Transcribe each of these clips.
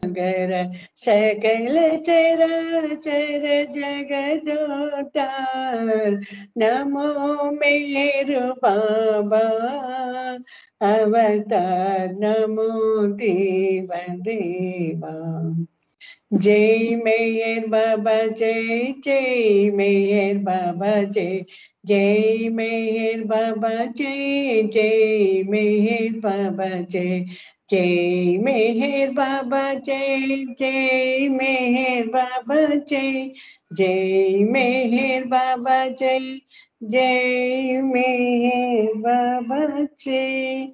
सागर सकल चराचर जगदोतार नमो मेरु बाबा अवतार नमो देव देवा। जय मेहर बाबा जय जय मेहर बाबा जय जय मेहर बाबा जय जय मेहर बाबा जय जय मेहर बाबा जय जय मेहर बाबा जय जय मेहर बाबा जय जय मेहर बाबा जय।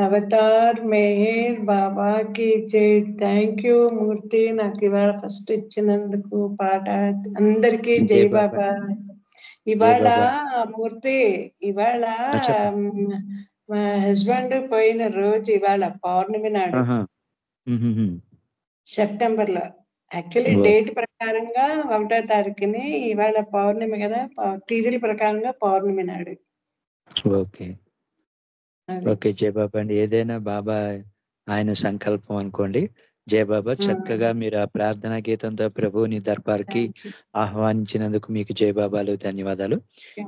అవతార్ మెహర్ బాబాకి జై. థ్యాంక్ యూ మూర్తి, నాకు ఇవాళ ఫస్ట్ ఇచ్చినందుకు పాట. అందరికీ జై బాబా. ఇవాళ మూర్తి, ఇవాళ మా హస్బెండ్ పోయిన రోజు ఇవాళ పౌర్ణమి నాడు, సెప్టెంబర్ లో. యాక్చువల్లీ డేట్ ప్రకారంగా 1వ తారీఖుని, ఇవాళ పౌర్ణమి కదా, తిథుల ప్రకారంగా పౌర్ణమి నాడు. ఓకే ఓకే, జయ బాబా అండి. ఏదైనా బాబా ఆయన సంకల్పం అనుకోండి. జయ బాబా, చక్కగా మీరు ఆ ప్రార్థనా గీతంతో ప్రభువుని దర్బార్కి ఆహ్వానించినందుకు మీకు జయ బాబాలు, ధన్యవాదాలు.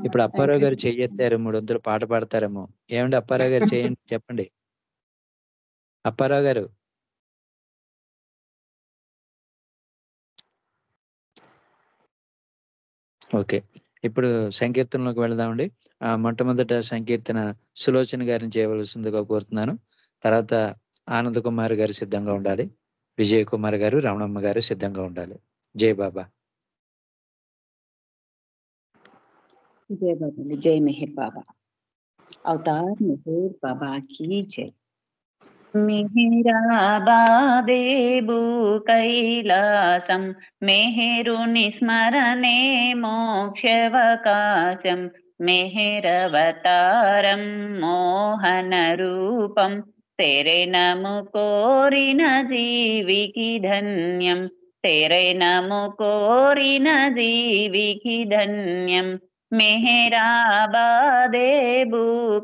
ఇప్పుడు అప్పారావు గారు చెయ్యెత్తారు, 300 పాట పాడతారేమో. ఏమండి అప్పారావు గారు, చేయండి, చెప్పండి అప్పారావు గారు. ఓకే, ఇప్పుడు సంకీర్తనలోకి వెళదామండి. మొట్టమొదట సంకీర్తన సులోచన గారిని చేయవలసిందిగా కోరుతున్నాను. తర్వాత ఆనంద్ కుమార్ గారు సిద్ధంగా ఉండాలి, విజయ్ కుమార్ గారు, రమణమ్మ గారు సిద్ధంగా ఉండాలి. జై బాబా. जय बाबा, जय मेहर बाबा। अवतार मेहर बाबा की जय। मेहराबादेबु कैलासं मेहरुनि स्मरणे मोक्षवकाशं मेहरवतारं मोहनरूपं तेरे नमु कोरिन जीविकी धन्यं तेरे नमु कोरिन जीविकी धन्यं मेहराबादेबु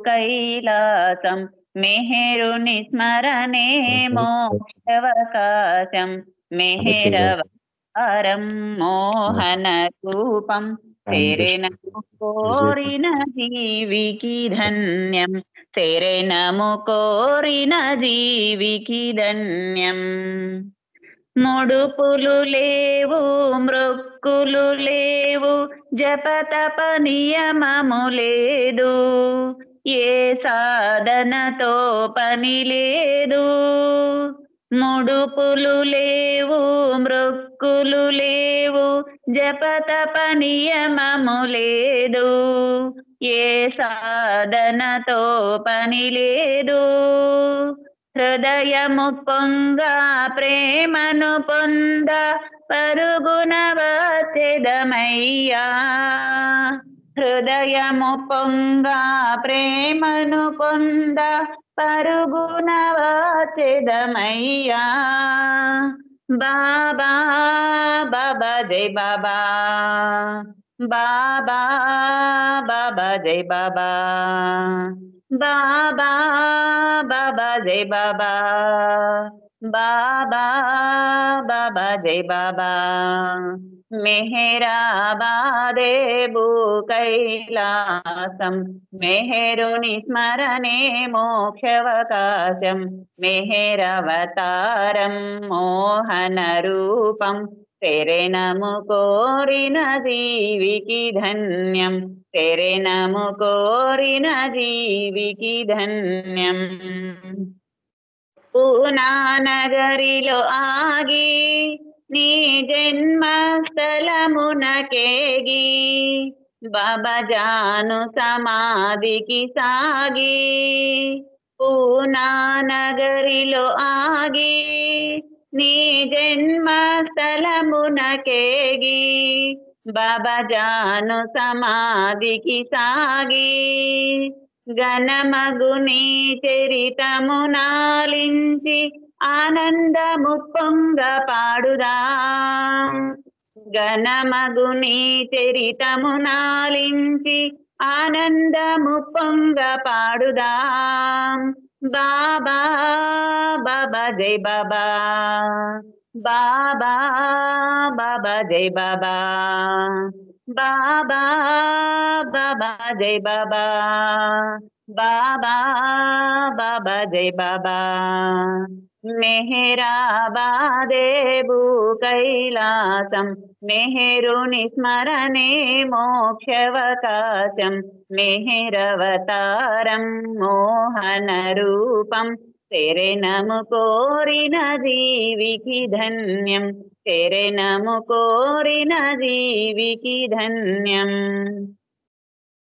कैलासं मेहरुनि स्मरणे मोक्षवकाशं मेहरवतारं मोहनरूपं तेरे नमु कोरिन जीविकी धन्यं तेरे नमु कोरिन जीविकी धन्यं। ముడుపులు లేవు మృక్కులు లేవు జపతప నియమము లేదు ఏ సాధనతో పని లేదు ముడుపులు లేవు మృక్కులు లేవు జపతప నియమము లేదు ఏ సాధనతో పని లేదు హృదయము పొంగ ప్రేమను పొంద పరుగున వచ్చెదమయ్యా హృదయము పొంగ ప్రేమను పొంద పరుగున వచ్చెదమయ్యా బాబా బాబా జై బాబా బాబా బాబా జై బాబా బాబా బాబా జై బాబా బాబా బాబా జై బాబా మెహరాబాదేబు కైలాసం మెహరుని స్మరణే మోక్షవకాశం మెహరవతారం మోహన రూపం तेरे नमु कोरिन जीविकी धन्यं तेरे नमु कोरिन जीविकी धन्यं पूना नगरिलो आगी नी जन्मस्थलमुनकेगी बाबा जानु समाधिकी सागी पूना नगरिलो आगी నీ జన్మస్థలమునకేగి బాబా జాను సమాధికి సాగి ఘనమగు నీ చరితము నాలించి ఆనందము పొంగ పాడుదాం ఘనమగు నీ చరితము నాలించి ఆనందము పొంగ పాడుదాం బాబా బాబా జై బాబా బాబా బాబా జై బాబా, బాబా బాబా జై బాబా, బాబా బాబా జై బాబా. మెహరాబాదేబు కైలాసం, మెహరుని స్మరణే మోక్షవకాశం, మెహరవతారం మోహన రూపం, శరణము కోరిన జీవికి ధన్యం, శరణము కోరిన జీవికి ధన్యం.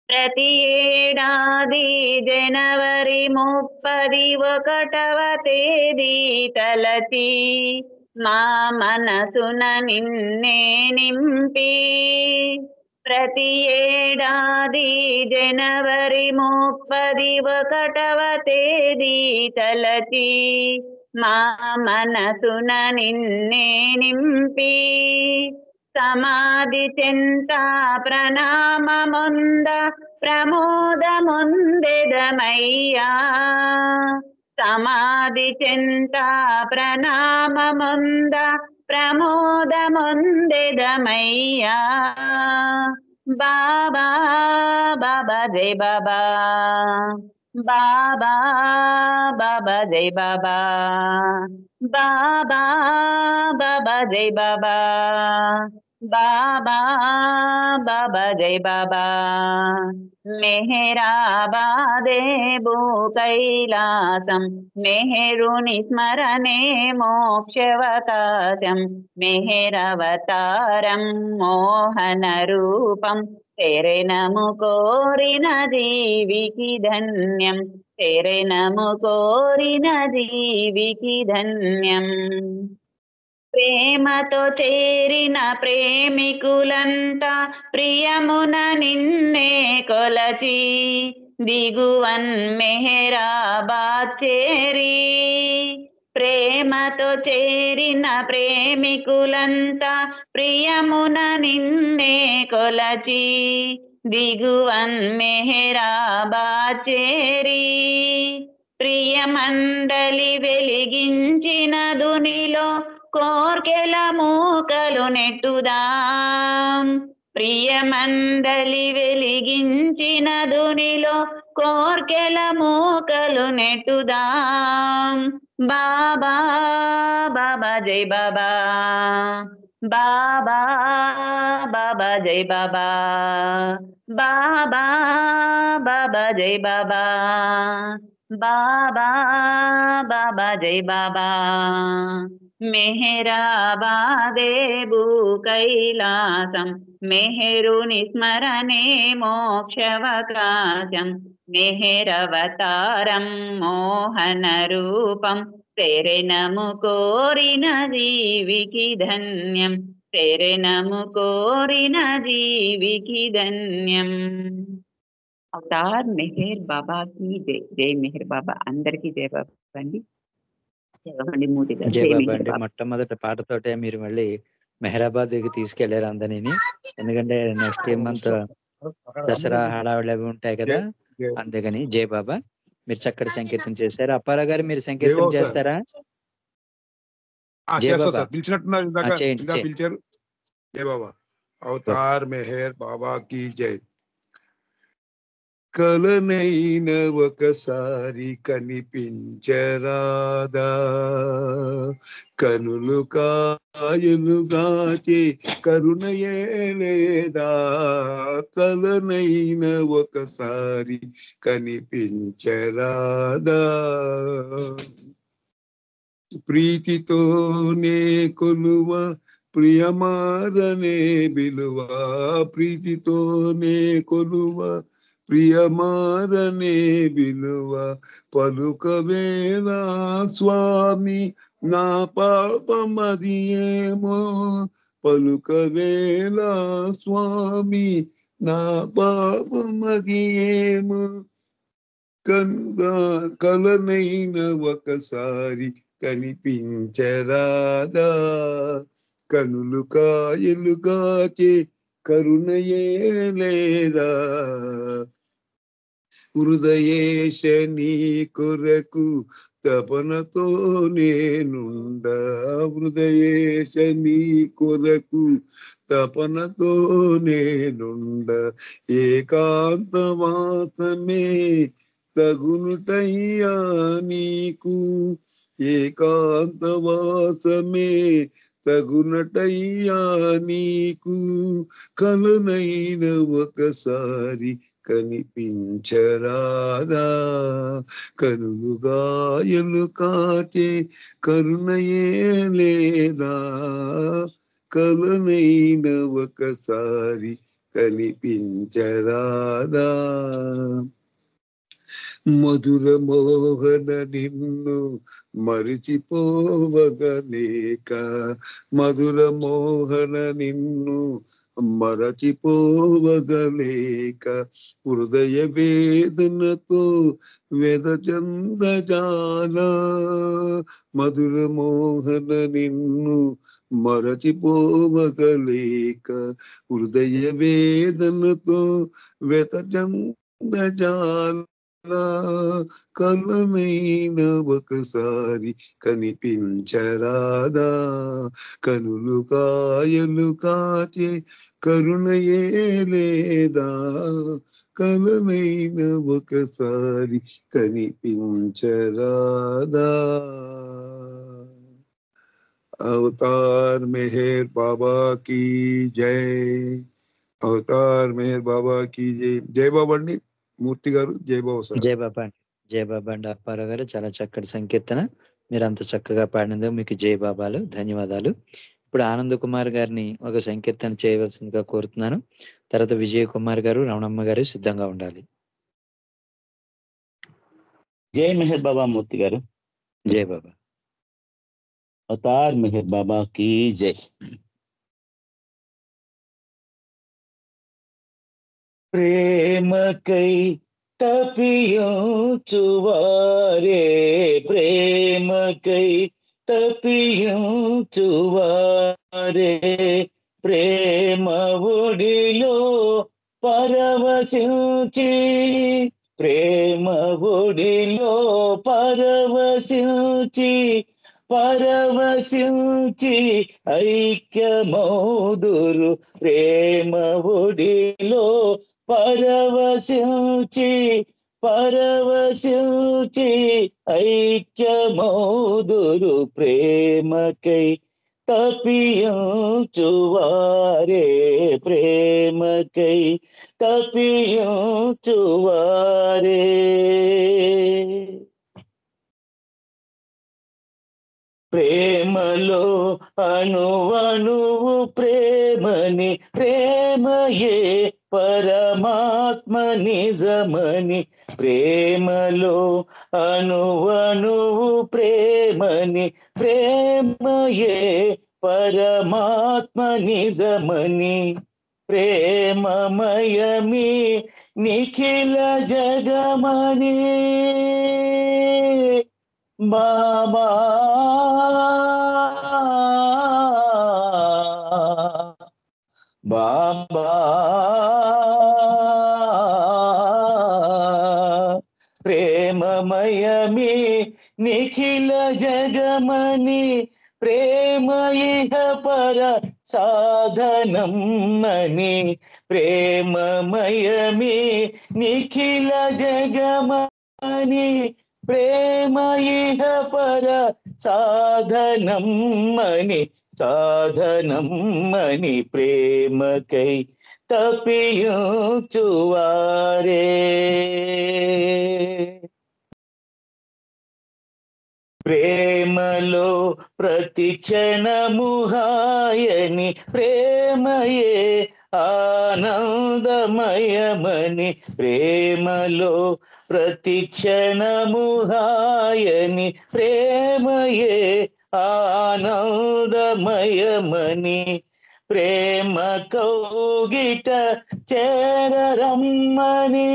ప్రతి ఏడాది జనవరి 31వ తేదీ తలచి, మా మనసున నిన్నే నింపి. ప్రతి ఏడాది జనవరి 31వ తేదీ తలచి, మా మనసున నిన్నే నింపి. సమాధి చెంత ప్రణామముంద ప్రమోదముందెదమయ్యా, సమాధి చెంత ప్రణామముంద ప్రమోదముందెదమయ్యా. బాబా బాబా జై బాబా, బాబా బాబా జై బాబా, బాబా బాబా జై బాబా, బాబా బాబా జై బాబా. మెహరాబాదేబు కైలాసం, మెహరుని స్మరణే మోక్షవకాశం, మెహరవతారం మోహన రూపం, శరణము కోరిన జీవికి ధన్యం, శరణము కోరిన జీవికి ధన్యం. ప్రేమతో చేరిన ప్రేమికులంతా ప్రియమున నిన్నే కొలచి, దిగువన్ మెహరాబాద్ చేరి. ప్రేమతో చేరిన ప్రేమికులంతా ప్రియమున నిన్నే కొలచి, దిగువన్ మెహరాబాద్ చేరి. ప్రియమండలి వెలిగించిన దునిలో కోర్కెల మూకలు నెట్టుదాం, ప్రియమండలి వెలిగించిన దునిలో కోర్కెల మూకలు నెట్టుదాం. బాబా బాబా జై బాబా, బాబా బాబా జై బాబా, బాబా బాబా జై బాబా, బాబా బాబా జై బాబా. మెహరాబాదేబు కైలాసం, మెహరుని స్మరణే మోక్షవకాశం, మెహరవతారం మోహన రూపం, శరణము కోరిన జీవికి ధన్యం, శరణము కోరిన జీవికి ధన్యం. అవతార్ మెహర్ బాబాకి జై. జై మెహర్ బాబా. అందరికీ జై బాబా అండి. జై బాబా అండి. మొట్టమొదటి పాటతోటే మీరు మళ్ళీ మెహరాబాద్ తీసుకెళ్లారు అందరినీ, ఎందుకంటే నెక్స్ట్ మంత్ దసరా హడావిడి అవి ఉంటాయి కదా, అందుకని. జై బాబా. మీరు చక్కటి సంకీర్తన చేశారు. అప్పారావు గారు మీరు సంకీర్తన చేస్తారా? జై బాబా పిలిచారు. జై బాబా. అవతార్ మెహర్ బాబా కి జై. కలనైన ఒకసారి కనిపించరాదా, కనులు కాయలుగాచే కరుణయే లేదా. కలనైన ఒకసారి కనిపించరాదా, ప్రీతితోనే కొలువ ప్రియమారనే బిలువ. ప్రీతితోనే కొలువ ప్రియమారనే బిలువ. పలుకవేలా స్వామి నా పాపమది ఏమో, పలుకవేలా స్వామి నా పాపమది ఏమో. కలనైన ఒకసారి కనిపించరాదా, కనులు కాయలుగాచే కరుణయే లేదా. హృదయేశ నీ కొరకు తపనతో నేనుండ హృదయేశ నీ కొరకు తపనతో నేనుండ ఏకాంతవాసమే తగునుటయ్యా నీకు ఏకాంతవాసమే తగునటయ్యా నీకు కలనైన ఒకసారి కనిపించరాదా కనులుగాయలు కాచే కరుణయే లేదా కలనైన ఒకసారి కనిపించరాదా మధుర మోహన నిన్ను మరిచిపోవగలేక మధుర మోహన నిన్ను మరచిపోవగలేక హృదయ వేదనతో వెదచందజాల మధుర మోహన నిన్ను మరచిపోవగలేక హృదయ వేదనతో వెదచందజాల కలమైన ఒకసారి కనిపించరాదా కనులు కాయలు కాచే కరుణయే లేదా కలమైన ఒకసారి కనిపించరాదా అవతార్ మెహర్ బాబా की జై అవతార్ మెహర్ బాబా की జై జై బాబా అండి మూర్తి గారు జై బాబా సార్ జై బాబా అండి జై బాబా అండి అప్పారావు గారు చాలా చక్కటి సంకీర్తన మీరు అంత చక్కగా పాడినందుకు మీకు జై బాబాలు ధన్యవాదాలు ఇప్పుడు ఆనంద్ కుమార్ గారిని ఒక సంకీర్తన చేయవలసిందిగా కోరుతున్నాను తర్వాత విజయ్ కుమార్ గారు రమణమ్మ గారు సిద్ధంగా ఉండాలి జై మెహర్ బాబా మూర్తి గారు జై బాబా అవతార్ మెహర్ బాబా की జై ప్రేమకై తపియుచువారే ప్రేమకై తపియుచువారే ప్రేమ ఒడిలో పరవశించి ప్రేమ ఒడిలో పరవశించి ఐక్యమౌదురు ప్రేమ ఒడిలో పరవశించి ఐక్యమౌదురు ప్రేమకై తపియుచువారే ప్రేమకై తపియుచువారే ప్రేమలో అణువణువు ప్రేమని ప్రేమయే పరమాత్మ నిజమని ప్రేమలో అణువణువు ప్రేమని ప్రేమయే పరమాత్మ నిజమని ప్రేమమయమి నిఖిల జగమని బాబా బాబా ప్రేమమయమి నిఖిల జగమని ప్రేమ ఇహ పర సాధనం అని ప్రేమమయమి నిఖిల జగమని ప్రేమ ఇహ పర సాధనం అని ప్రేమకై తపియుచువారే ప్రేమలో ప్రతి క్షణము హాయని ప్రేమయే ఆనందమయమని ప్రేమలో ప్రతి క్షణము హాయని ప్రేమయే ఆనందమయమని ప్రేమ కౌగిట చేరరమ్మని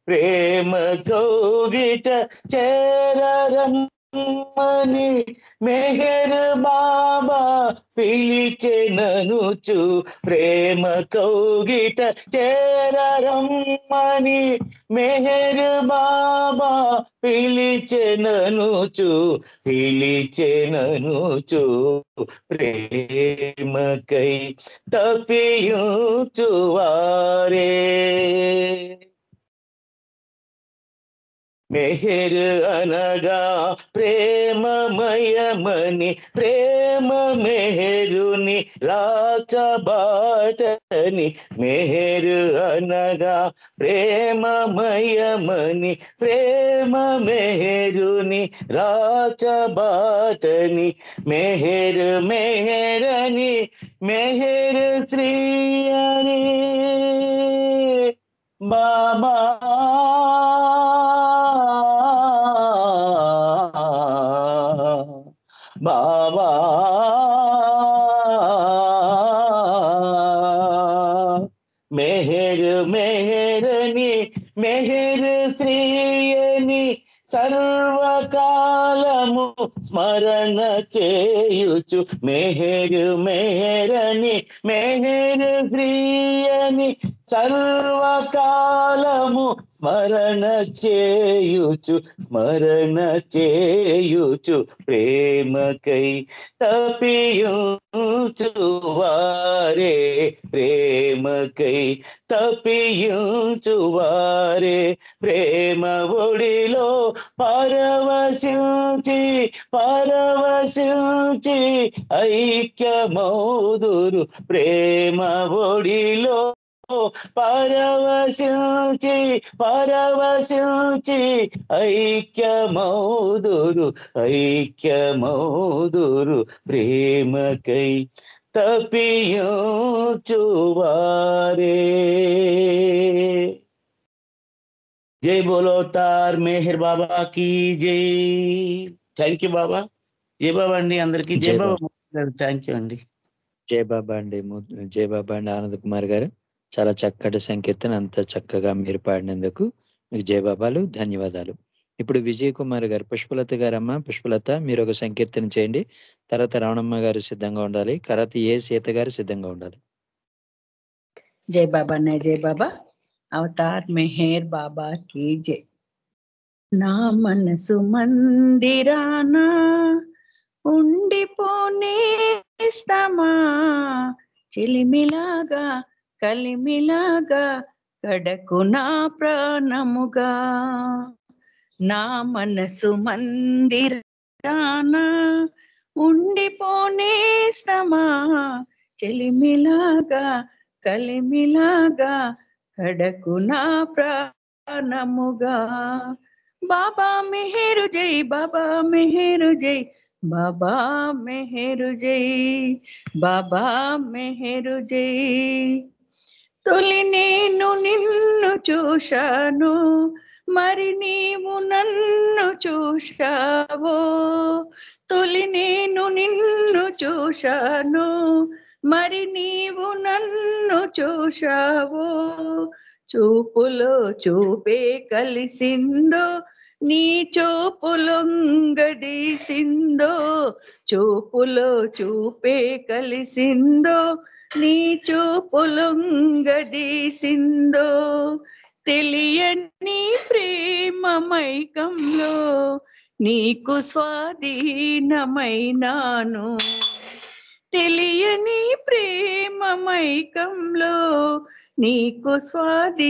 ప్రేమ కౌగిట చేరరమ్మని మెహర్ బాబా పిలిచెననుచు ప్రేమ కౌగిట చేరరమ్మని మెహర్ బాబా పిలిచెననుచు ప్రేమకై తప్పించువారే. మెహర్ అనగా ప్రేమమయమని ప్రేమ మెహరుని రాచబాటని. మెహర్ అనగా ప్రేమమయమని ప్రేమ మెహరుని రాచబాటని. మెహర్ మెహరని మెహర్ శ్రీ అని బాబా బాబా మెహర్ మెహరని మెహర్ శ్రీయని సర్వకాలము స్మరణ చేయుచు. మెహర్ మెహరని మెహర్ శ్రీయని సర్వకాలము స్మరణ చేయుచు ప్రేమకై తప్పించువారే. ప్రేమకై తప్పించువారే. ప్రేమ ఒడిలో పరవశించి ఐక్యమౌదురు. ప్రేమ ఒడిలో పరవశించి ఐక్యమౌదురు ప్రేమకై తప్పించువారే. జై బోలో తార్ మెహర్ బాబా కి జై. థ్యాంక్ యూ బాబా. జై బాబా అండి అందరికి. జై బాబా. థ్యాంక్ యూ అండి. జై బాబా అండి. జై బాబా అండి ఆనంద్ కుమార్ గారు. చాలా చక్కటి సంకీర్తన, అంత చక్కగా మీరు పాడినందుకు మీకు జై బాబాలు, ధన్యవాదాలు. ఇప్పుడు విజయ్ కుమార్ గారు, పుష్పలత గారమ్మ, పుష్పలత మీరు ఒక సంకీర్తన చేయండి. తర్వాత రావణమ్మ గారు సిద్ధంగా ఉండాలి. తర్వాత ఏ సీత గారు సిద్ధంగా ఉండాలి. జై బాబా నే జై బాబా. అవతార్ మెహర్ బాబా की जय. నా మనసు మందిరానా ఉండిపోనేస్తమా, చిలిమిలాగా కలిమిలాగా కడకు నా ప్రాణముగా. నా మనసు మందిరానా ఉండిపోనేస్తమా, చెలిమిలాగా కలిమిలాగా కడకు నా ప్రాణముగా. బాబా మెహరు జై, బాబా మెహరు జై, బాబా మెహరు జై, బాబా మెహరు జై. తొలి నేను నిన్ను చూశాను, మరి నీవు నన్ను చూశావో. తొలి నేను నిన్ను చూశాను, మరి నీవు నన్ను చూశావో. చూపులో చూపే కలిసిందో, నీ చూపులొంగదీసిందో. చూపులో చూపే కలిసిందో, నీ చూపులొంగదీసిందో. తెలియని ప్రేమ మైకంలో నీకు స్వాధీనమైనాను. తెలియని ప్రేమ మైకంలో నీకు స్వాధీనమైనాను.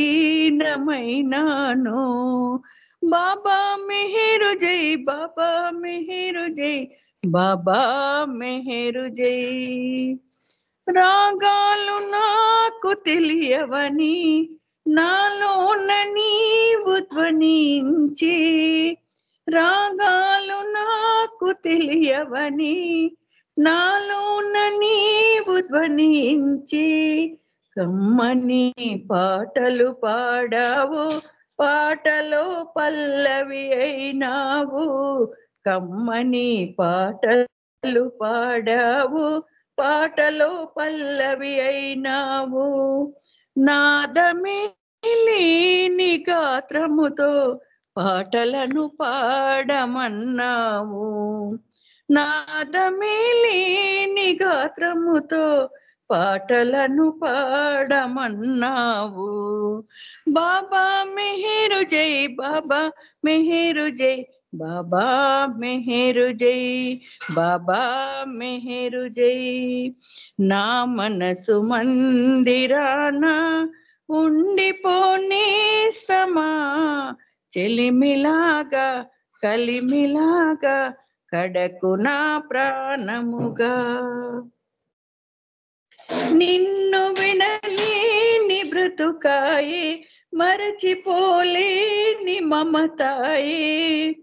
బాబా మెహరు జై, బాబా మెహరు జై, బాబా మెహరు జై. రాగాలు నాకు తెలియవని నాలోన నీవు ధ్వనించి. రాగాలు నాకు తెలియవని నాలోన నీవు ధ్వనించి. కమ్మని పాటలు పాడావు, పాటలో పల్లవి అయినావు. కమ్మని పాటలు పాడావు, పాటలో పల్లవి అయినావు. నాదమే లేని గాత్రముతో పాటలను పాడమన్నావు. నాదమే లేని గాత్రముతో పాటలను పాడమన్నావు. బాబా మెహరు జై, బాబా మెహరు జై, బాబా మెహరు జై, బాబా మెహరు జై. నా మనసు మందిరాన ఉండిపోనేస్తమా, చెలిమిలాగా కలిమిలాగా కడకు నా ప్రాణముగా. నిన్ను వినలేని బ్రతుకాయే, మరచిపోలేని మమతాయే.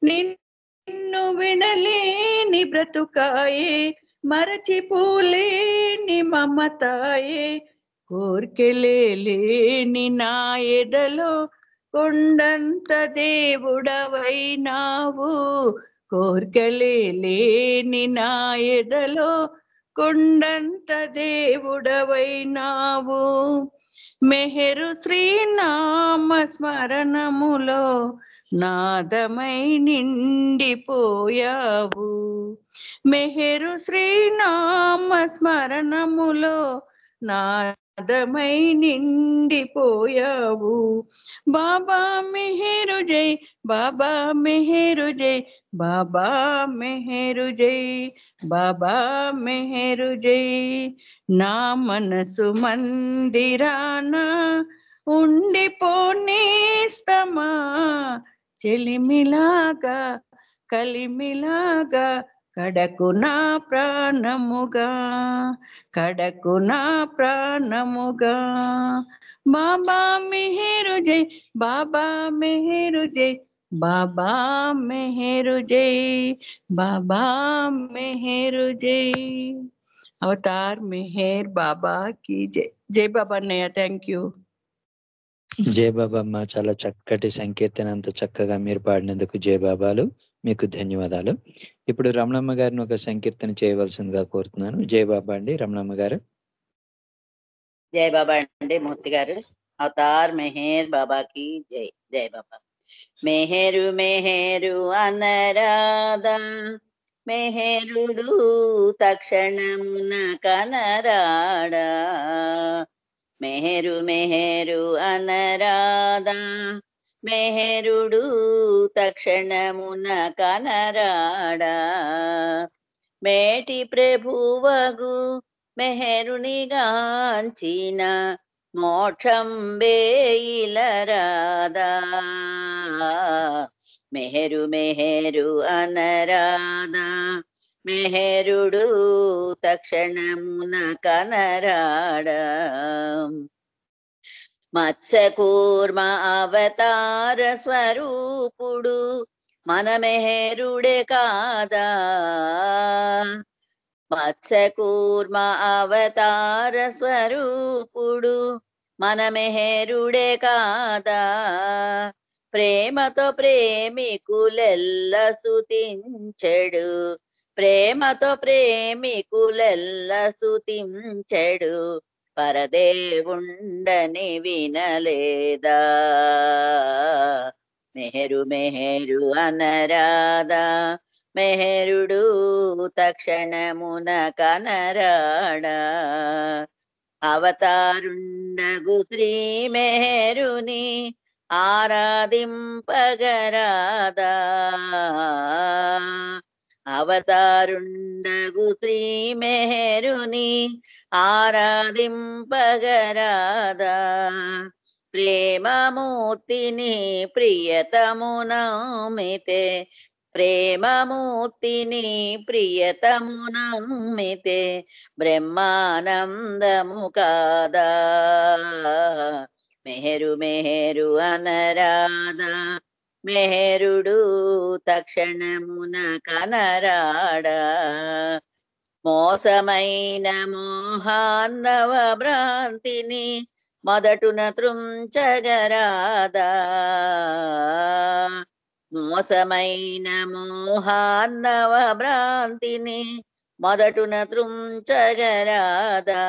నిన్ను వినలేని బ్రతుకాయే, మరచిపోలేని మమతాయే. కోర్కెలేని నా ఎదలో కొండంత దేవుడవైనావు. కోర్కెలేని నా ఎదలో కొండంత దేవుడవైనావు. మెహరు శ్రీనామ స్మరణములో నాదమై నిండిపోయావు. మెహరు శ్రీనామ స్మరణములో నాదమై నిండిపోయావు. బాబా మెహరు జై, బాబా మెహరు జై, బాబా మెహరు జై, బాబా మెహరు జై. నా మనసు మందిరాన ఉండిపోనేస్తమా, చెలిమిలాగా కలిమిలాగా కడకు నా ప్రాణముగా, కడకు నా ప్రాణముగా. బాబా మెహరు జై, బాబా మెహరు జై, బాబా మెహరు జై, బాబా మెహరు జై. అవతార్ మెహర్ బాబా की जय. జై బాబా అన్నయ్య. Thank you. జై బాబా అమ్మ, చాలా చక్కటి సంకీర్తన, అంత చక్కగా మీరు పాడినందుకు జై బాబాలు, మీకు ధన్యవాదాలు. ఇప్పుడు రమణమ్మ గారిని ఒక సంకీర్తన చేయవలసిందిగా కోరుతున్నాను. జై బాబా అండి రమణమ్మ గారు. జై బాబా అండి మూర్తి గారు. అవతార్ మెహర్ బాబాకి జై. జై బాబా. మెహరు మెహరు అనరాదా, మెహరుడు తక్షణమున కనరాడా. మెహరు మెహరు అనరాదా, మెహరుడు తక్షణమున కనరాడా. మేటి ప్రభువగు మెహరునిగాంచిన మోక్షం బేయిలరాదా. మెహరు మెహరు అనరాదా, మెహరుడు తక్షణమున కనరాడా. మత్స్యకూర్మ అవతార స్వరూపుడు మన మెహరుడే కాదా. మత్స్యకూర్మ అవతార స్వరూపుడు మన మెహరుడే కాదా. ప్రేమతో ప్రేమికులెల్ల స్తుతించెడు, ప్రేమతో ప్రేమికులెల్ల స్తుతించెడు. పరదేవుండని వినలేదా. మెహరు మెహరు అనరాదా, మెహరుడు తక్షణమున కనరాడా. అవతారుండగు శ్రీ మెహరుని ఆరాధింపగరాదా. అవతారుండగు శ్రీ మెహరుని ఆరాధింపగరాదా. ప్రేమమూర్తిని ప్రియతమునమితే, ప్రేమమూర్తిని ప్రియతమునమితే బ్రహ్మానందము కాదా. మెహరు మెహరు అనరాదా, మెహరుడు తక్షణమున కనరాడా. మోసమైన మోహాన్నవ భ్రాంతిని మొదటున త్రుంచగరాదా. మోసమైన మోహాన్నవ భ్రాంతిని మొదటున త్రుంచగరాదా.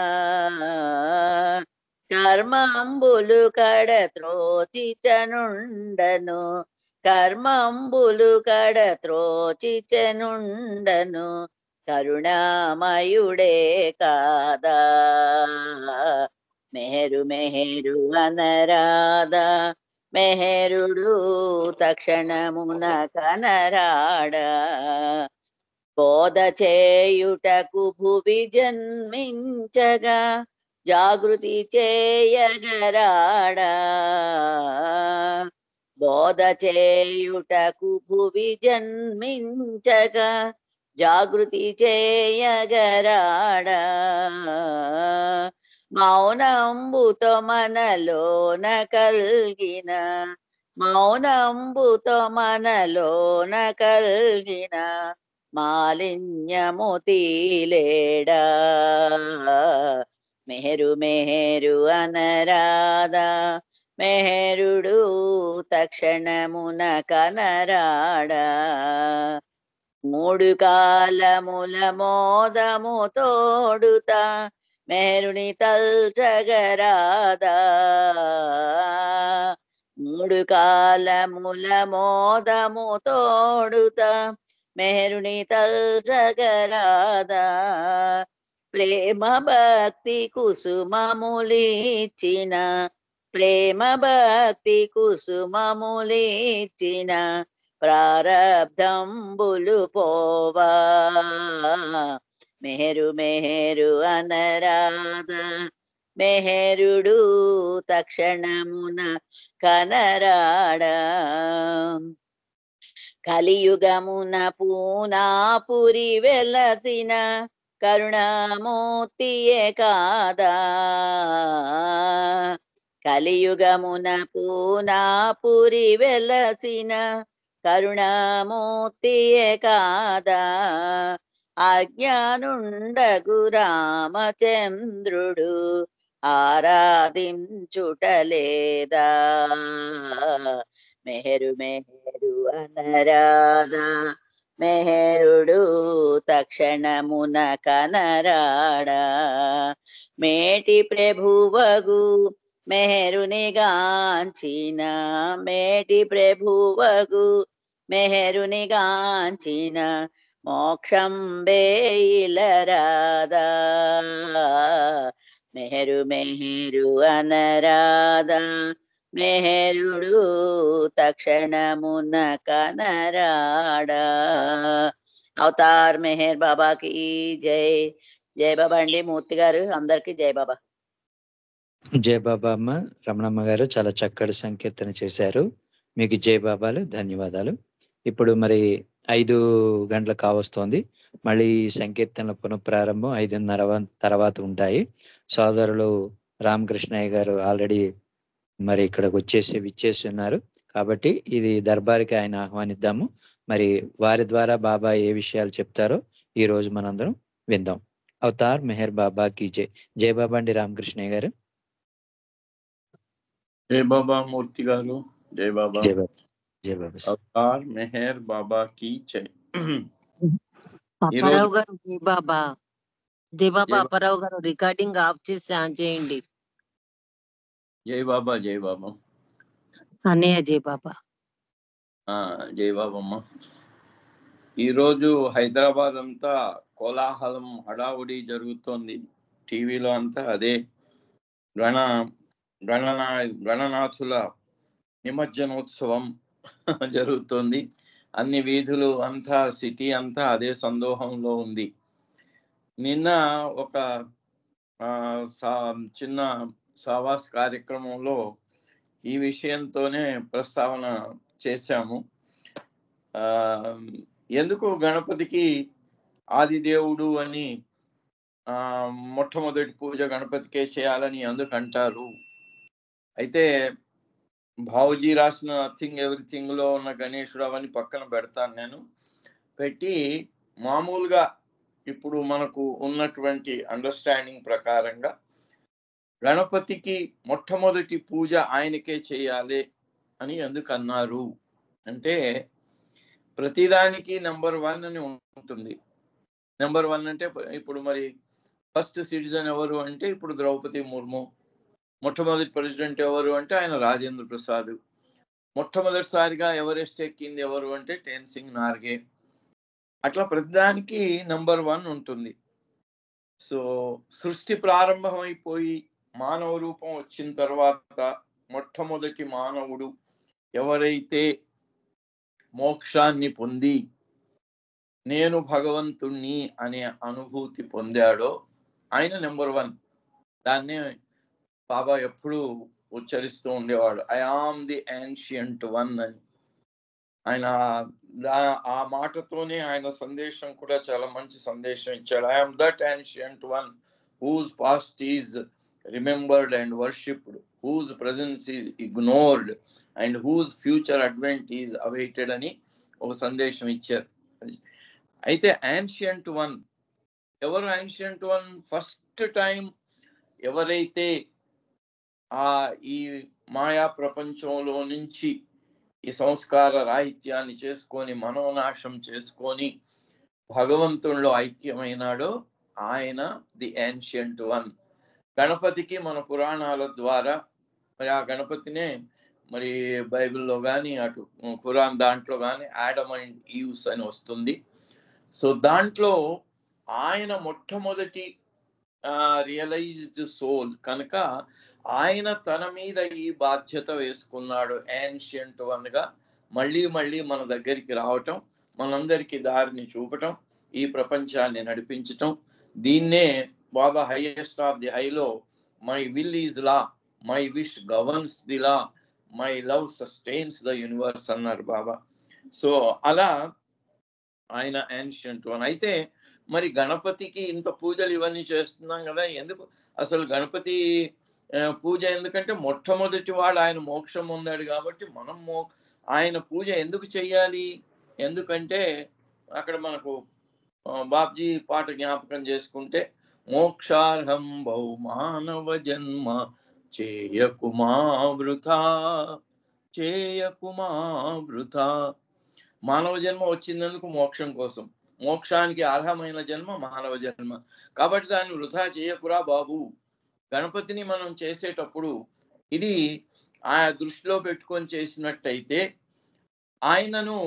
కర్మాంబులు కడత్రోచిచనుండను, కర్మంబులు కడ త్రోచిచెనుండను కరుణామయుడే కాదా మెహరు మెహరు అనరాదా మెహరుడు తక్షణమున కనరాడా బోధ చేయుటకు భువి జన్మించగా జాగృతి చేయగరాడా బోధ చేయుటకు భువి జన్మించగా జాగృతి చేయగరాడా మౌనంబుతో మనలోన కల్గిన మౌనంబుతో మనలోన కల్గిన మాలిన్యము తీలేడా మెహరు మెహరు అనరాదా మెహరుడు తక్షణమున కనరాడా మూడు కాలముల మోదము తోడుతా మెహరుని తల్చగరాదా మూడు కాలముల మోదము తోడుతా మెహరుని తల్చగరాదా ప్రేమ భక్తి కుసుమములిచ్చిన ప్రేమ భక్తి కుసుమములిచ్చిన ప్రారబ్ధంబులు పోవా మెహరు మెహరు అనరాదా మెహరుడు తక్షణమున కనరాడా కలియుగమున పూనాపురి వెలసిన కరుణామూర్తియే కాదా కలియుగమున పూనాపురి వెలసిన కరుణామూర్తియే కాదా అజ్ఞానుండగు రామచంద్రుడు ఆరాధించుటలేదా మెహరు మెహరు అనరాదా మెహరుడు తక్షణమున కనరాడా మేటి ప్రభువగు మెహరునిగాంచిన మేటి ప్రభువగు మెహరునిగాంచిన మోక్షం బేయిలరాదా మెహరు మెహరు అనరాదా మెహరుడు తక్షణమున కనరాడా అవతార్ మెహర్ బాబాకి జై. జై బాబా అండి. మూర్తి గారు అందరికి జై బాబా. జై బాబా అమ్మ. రమణమ్మ గారు చాలా చక్కటి సంకీర్తన చేశారు. మీకు జై బాబాలు, ధన్యవాదాలు. ఇప్పుడు మరి 5 గంటలు కావస్తోంది. మళ్ళీ ఈ సంకీర్తనల పునఃప్రారంభం 5:30 తర్వాత ఉంటాయి. సోదరులు రామకృష్ణయ్య గారు ఆల్రెడీ మరి ఇక్కడికి విచ్చేసి ఉన్నారు. కాబట్టి ఇది దర్బార్కి ఆయన ఆహ్వానిద్దాము. మరి వారి ద్వారా బాబా ఏ విషయాలు చెప్తారో ఈ రోజు మనందరం విందాం. అవతార్ మెహర్ బాబా కీ జై. జై బాబా అండి రామకృష్ణయ్య గారు. జై బాబా మూర్తి గారు. జై బాబా. జై బాబా. జై బాబా. అవతార్ మెహర్ బాబా కీ జై. అప్పారావు గారు జై బాబా. జై బాబా. అప్పారావు గారు రికార్డింగ్ ఆఫ్ చేసి ఆన్ చేయండి. జై బాబా. జై బాబా అన్నయ్య. జై బాబా. జై బాబమ్మ. ఈరోజు హైదరాబాద్ అంతా కోలాహలం, హడావుడి జరుగుతోంది. టీవీలో అంతా అదే గణనాథుల నిమజ్జనోత్సవం జరుగుతోంది. అన్ని వీధులు అంతా, సిటీ అంతా అదే సందోహంలో ఉంది. నిన్న ఒక చిన్న సావాస్ కార్యక్రమంలో ఈ విషయంతోనే ప్రస్తావన చేశాము. ఎందుకు గణపతికి ఆదిదేవుడు అని మొట్టమొదటి పూజ గణపతికే చేయాలని ఎందుకు అంటారు? అయితే భావుజీ రాసిన నథింగ్ ఎవ్రీథింగ్ లో ఉన్న గణేశుడు అవన్నీ పక్కన పెడతాను. నేను పెట్టి మామూలుగా ఇప్పుడు మనకు ఉన్నటువంటి అండర్స్టాండింగ్ ప్రకారంగా గణపతికి మొట్టమొదటి పూజ ఆయనకే చేయాలి అని ఎందుకు అన్నారు అంటే, ప్రతిదానికి నెంబర్ 1 అని ఉంటుంది. నెంబర్ 1 అంటే ఇప్పుడు మరి ఫస్ట్ సిటిజన్ ఎవరు అంటే ఇప్పుడు ద్రౌపది ముర్ము. మొట్టమొదటి ప్రెసిడెంట్ ఎవరు అంటే ఆయన రాజేంద్ర ప్రసాద్. మొట్టమొదటిసారిగా ఎవరెస్ట్ ఎక్కింది ఎవరు అంటే టెన్సింగ్ నార్గే. అట్లా ప్రతిదానికి నంబర్ 1 ఉంటుంది. సో సృష్టి ప్రారంభమైపోయి మానవ రూపం వచ్చిన తర్వాత మొట్టమొదటి మానవుడు ఎవరైతే మోక్షాన్ని పొంది నేను భగవంతుణ్ణి అనే అనుభూతి పొందాడో ఆయన నెంబర్ 1. దాన్నే బాబా ఎప్పుడు ఉచ్చరిస్తూ ఉండేవాడు, I am the ancient one అని. ఆయన ఆ మాటతోనే ఆయన సందేశం కూడా చాలా మంచి సందేశం ఇచ్చాడు. I am that ancient one whose past is remembered and worshipped, whose presence is ignored and whose future advent is awaited అని ఒక సందేశం ఇచ్చారు. అయితే యాన్షియంట్ వన్ ఎవరు? యాన్షియంట్ వన్ ఫస్ట్ టైం ఎవరైతే ఈ మాయా ప్రపంచంలో నుంచి ఈ సంస్కార రాహిత్యాన్ని చేసుకొని మనోనాశం చేసుకొని భగవంతునిలో ఐక్యమైనాడో ఆయన ది యాన్షియంట్ వన్. గణపతికి మన పురాణాల ద్వారా మరి ఆ గణపతినే మరి బైబిల్లో కానీ అటు ఖురాన్ దాంట్లో కానీ ఆడమ్ అండ్ ఈవ్స్ అని వస్తుంది. సో దాంట్లో ఆయన మొట్టమొదటి రియలైజ్డ్ సోల్ కనుక ఆయన తన మీద ఈ బాధ్యత వేసుకున్నాడు యాన్షియంట్ వన్గా. మళ్ళీ మళ్ళీ మన దగ్గరికి రావటం, మనందరికీ దారిని చూపటం, ఈ ప్రపంచాన్ని నడిపించటం. దీన్నే బాబా హైయెస్ట్ ఆఫ్ ది హైలో my will is law, my wish governs the law, my love sustains the universe అన్నారు బాబా. సో అలా ఆయన యాన్షియంట్ వన్. అయితే మరి గణపతికి ఇంత పూజలు ఇవన్నీ చేస్తున్నాం కదా, ఎందుకు అసలు గణపతి పూజ ఎందుకంటే మొట్టమొదటి వాడు ఆయన మోక్షం పొందాడు కాబట్టి మనం ఆయన పూజ ఎందుకు చెయ్యాలి? ఎందుకంటే అక్కడ మనకు బాబ్జీ పాట జ్ఞాపకం చేసుకుంటే మోక్షార్హం బహు మానవ జన్మ చేయకుమా వృథా, చేయకుమా వృథా. మానవ జన్మ వచ్చినందుకు మోక్షం కోసం, మోక్షానికి అర్హమైన జన్మ మానవ జన్మ కాబట్టి దాన్ని వృధా చేయకురా బాబు. గణపతిని మనం చేసేటప్పుడు ఇది ఆ దృష్టిలో పెట్టుకొని చేసినట్టయితే ఆయనను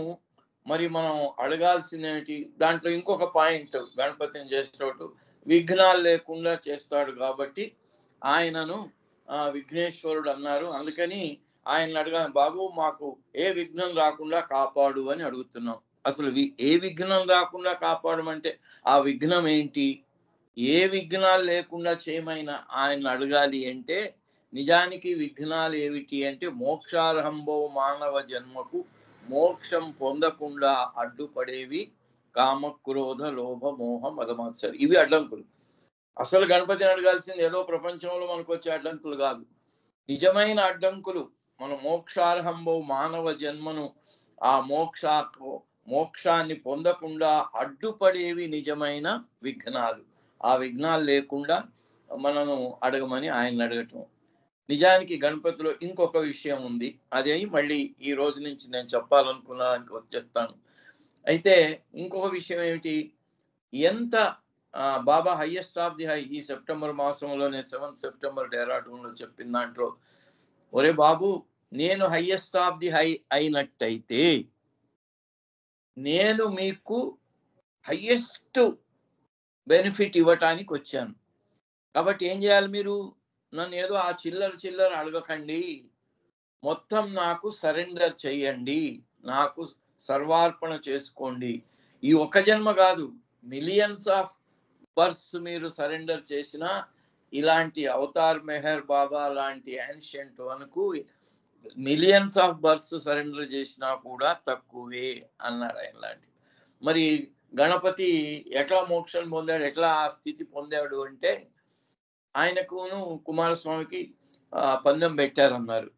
మరి మనం అడగాల్సినటి దాంట్లో ఇంకొక పాయింట్, గణపతిని చేసేటప్పుడు విఘ్నాలు లేకుండా చేస్తాడు కాబట్టి ఆయనను విఘ్నేశ్వరుడు అన్నారు. అందుకని ఆయన అడగా, బాబు మాకు ఏ విఘ్నం రాకుండా కాపాడు అని అడుగుతున్నాం. అసలు ఏ విఘ్నం రాకుండా కాపాడమంటే ఆ విఘ్నం ఏంటి? ఏ విఘ్నాలు లేకుండా చేయమైనా ఆయన అడగాలి అంటే నిజానికి విఘ్నాలు ఏమిటి అంటే మోక్షార్హంబో మానవ జన్మకు మోక్షం పొందకుండా అడ్డుపడేవి కామ క్రోధ లోభ మోహ మదమాత్సరి, ఇవి అడ్డంకులు. అసలు గణపతిని అడగాల్సింది ఏదో ప్రపంచంలో మనకు వచ్చే అడ్డంకులు కాదు, నిజమైన అడ్డంకులు. మన మోక్షార్హంబో మానవ జన్మను ఆ మోక్షాన్ని పొందకుండా అడ్డుపడేవి నిజమైన విఘ్నాలు. ఆ విఘ్నాలు లేకుండా మనను అడగమని ఆయన అడగటం. నిజానికి గణపతిలో ఇంకొక విషయం ఉంది, అదే మళ్ళీ ఈ రోజు నుంచి నేను చెప్పాలనుకున్నానికి వచ్చేస్తాను. అయితే ఇంకొక విషయం ఏమిటి, ఎంత బాబా హైయెస్ట్ ఆఫ్ ది హై ఈ సెప్టెంబర్ మాసంలోనే 7 సెప్టెంబర్ డెహ్రాడూన్లో చెప్పిన దాంట్లో, ఒరే బాబు నేను హైయెస్ట్ ఆఫ్ ది హై అయినట్టయితే నేను మీకు హైయెస్ట్ బెనిఫిట్ ఇవ్వటానికి వచ్చాను. కాబట్టి ఏం చేయాలి? మీరు నన్ను ఏదో ఆ చిల్లర అడగకండి, మొత్తం నాకు సరెండర్ చేయండి, నాకు సర్వార్పణ చేసుకోండి. ఈ ఒక్క జన్మ కాదు, మిలియన్స్ ఆఫ్ బర్స్ మీరు సరెండర్ చేసినా ఇలాంటి అవతార్ మెహర్ బాబా లాంటి యాన్షియంట్ వన్కు మిలియన్స్ ఆఫ్ బర్స్ సరెండర్ చేసినా కూడా తక్కువే అన్నారు ఆయన లాంటి. మరి గణపతి ఎట్లా మోక్షం పొందాడు, ఎట్లా ఆ స్థితి పొందాడు అంటే ఆయనకును కుమారస్వామికి పందెం పెట్టారన్నారు.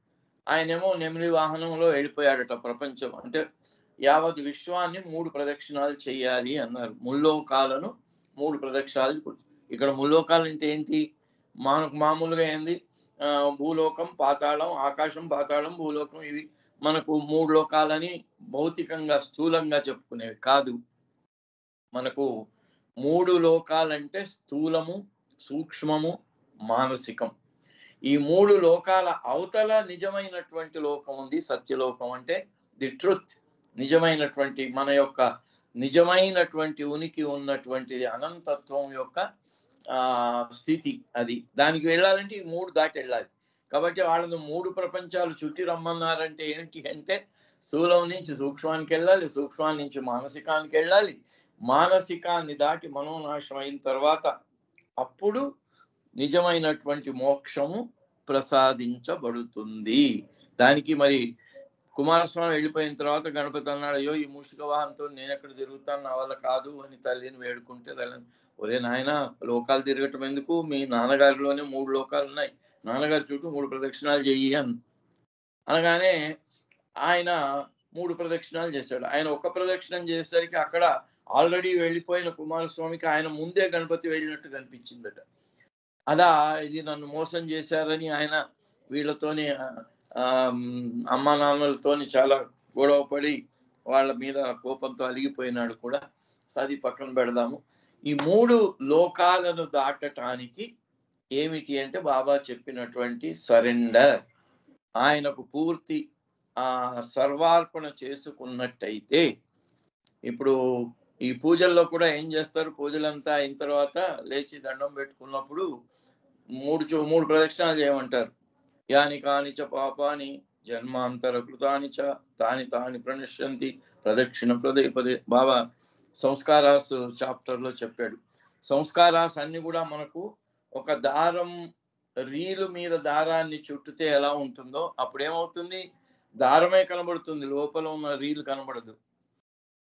ఆయనేమో నెమిలి వాహనంలో వెళ్ళిపోయాడట ప్రపంచం, అంటే యావత్ విశ్వాన్ని 3 ప్రదక్షిణాలు చేయాలి అన్నారు. ముల్లోకాలను 3 ప్రదక్షిణాలు. ఇక్కడ ముల్లోకాలు అంటే ఏంటి? మనకు మామూలుగా ఏంది, భూలోకం పాతాళం, ఆకాశం పాతాళం భూలోకం, ఇవి మనకు 3 లోకాలని భౌతికంగా స్థూలంగా చెప్పుకునేవి కాదు. మనకు 3 లోకాలంటే స్థూలము, సూక్ష్మము, మానసికం. ఈ 3 లోకాల అవతల నిజమైనటువంటి లోకం ఉంది. సత్యలోకం అంటే ది ట్రుత్, నిజమైనటువంటి మన యొక్క నిజమైనటువంటి ఉనికి ఉన్నటువంటి అనంతత్వం యొక్క స్థితి. అది దానికి వెళ్ళాలంటే ఈ 3 దాటి వెళ్ళాలి. కాబట్టి వాళ్ళను 3 ప్రపంచాలు చుట్టి రమ్మన్నారంటే ఏంటి అంటే స్థూలం నుంచి సూక్ష్మానికి వెళ్ళాలి, సూక్ష్మాన్ని నుంచి మానసికానికి వెళ్ళాలి, మానసికాన్ని దాటి మనోనాశం అయిన తర్వాత అప్పుడు నిజమైనటువంటి మోక్షము ప్రసాదించబడుతుంది. దానికి మరి కుమారస్వామి వెళ్ళిపోయిన తర్వాత గణపతి అన్నాడు, అయ్యో ఈ మూషిక వాహనంతో నేను ఎక్కడ తిరుగుతాను, నా వల్ల కాదు అని తల్లిని వేడుకుంటే తల్లిని, ఒరే నాయన లోకాలు తిరగటం ఎందుకు, మీ నాన్నగారిలోనే 3 లోకాలు ఉన్నాయి, నాన్నగారి చుట్టూ 3 ప్రదక్షిణాలు చెయ్యి అనగానే ఆయన 3 ప్రదక్షిణాలు చేశాడు. ఆయన ఒక ప్రదక్షిణం చేసేసరికి అక్కడ ఆల్రెడీ వెళ్ళిపోయిన కుమారస్వామికి ఆయన ముందే గణపతి వెళ్ళినట్టు కనిపించిందట. అలా ఇది నన్ను మోసం చేశారని ఆయన వీళ్ళతోని అమ్మా నాన్నలతోని చాలా గొడవ పడి వాళ్ళ మీద కోపంతో అలిగిపోయినాడు కూడా. అది పక్కన పెడదాము. ఈ 3 లోకాలను దాటటానికి ఏమిటి అంటే బాబా చెప్పినటువంటి సరెండర్. ఆయనకు పూర్తి సర్వార్పణ చేసుకున్నట్టయితే, ఇప్పుడు ఈ పూజల్లో కూడా ఏం చేస్తారు, పూజలంతా అయిన తర్వాత లేచి దండం పెట్టుకున్నప్పుడు 3 ప్రదక్షిణాలు చేయమంటారు. యాని కానిచ పాపాని జన్మాంతర కృతాని చ తాని తాని ప్రణశ్యంతి ప్రదక్షిణ పదే పదే. బాబా సంస్కారాస్ చాప్టర్లో చెప్పాడు. సంస్కారాస్ అన్ని కూడా మనకు ఒక దారం, రీలు మీద దారాన్ని చుట్టితే ఎలా ఉంటుందో అప్పుడేమవుతుంది, దారమే కనబడుతుంది, లోపల ఉన్న రీలు కనబడదు.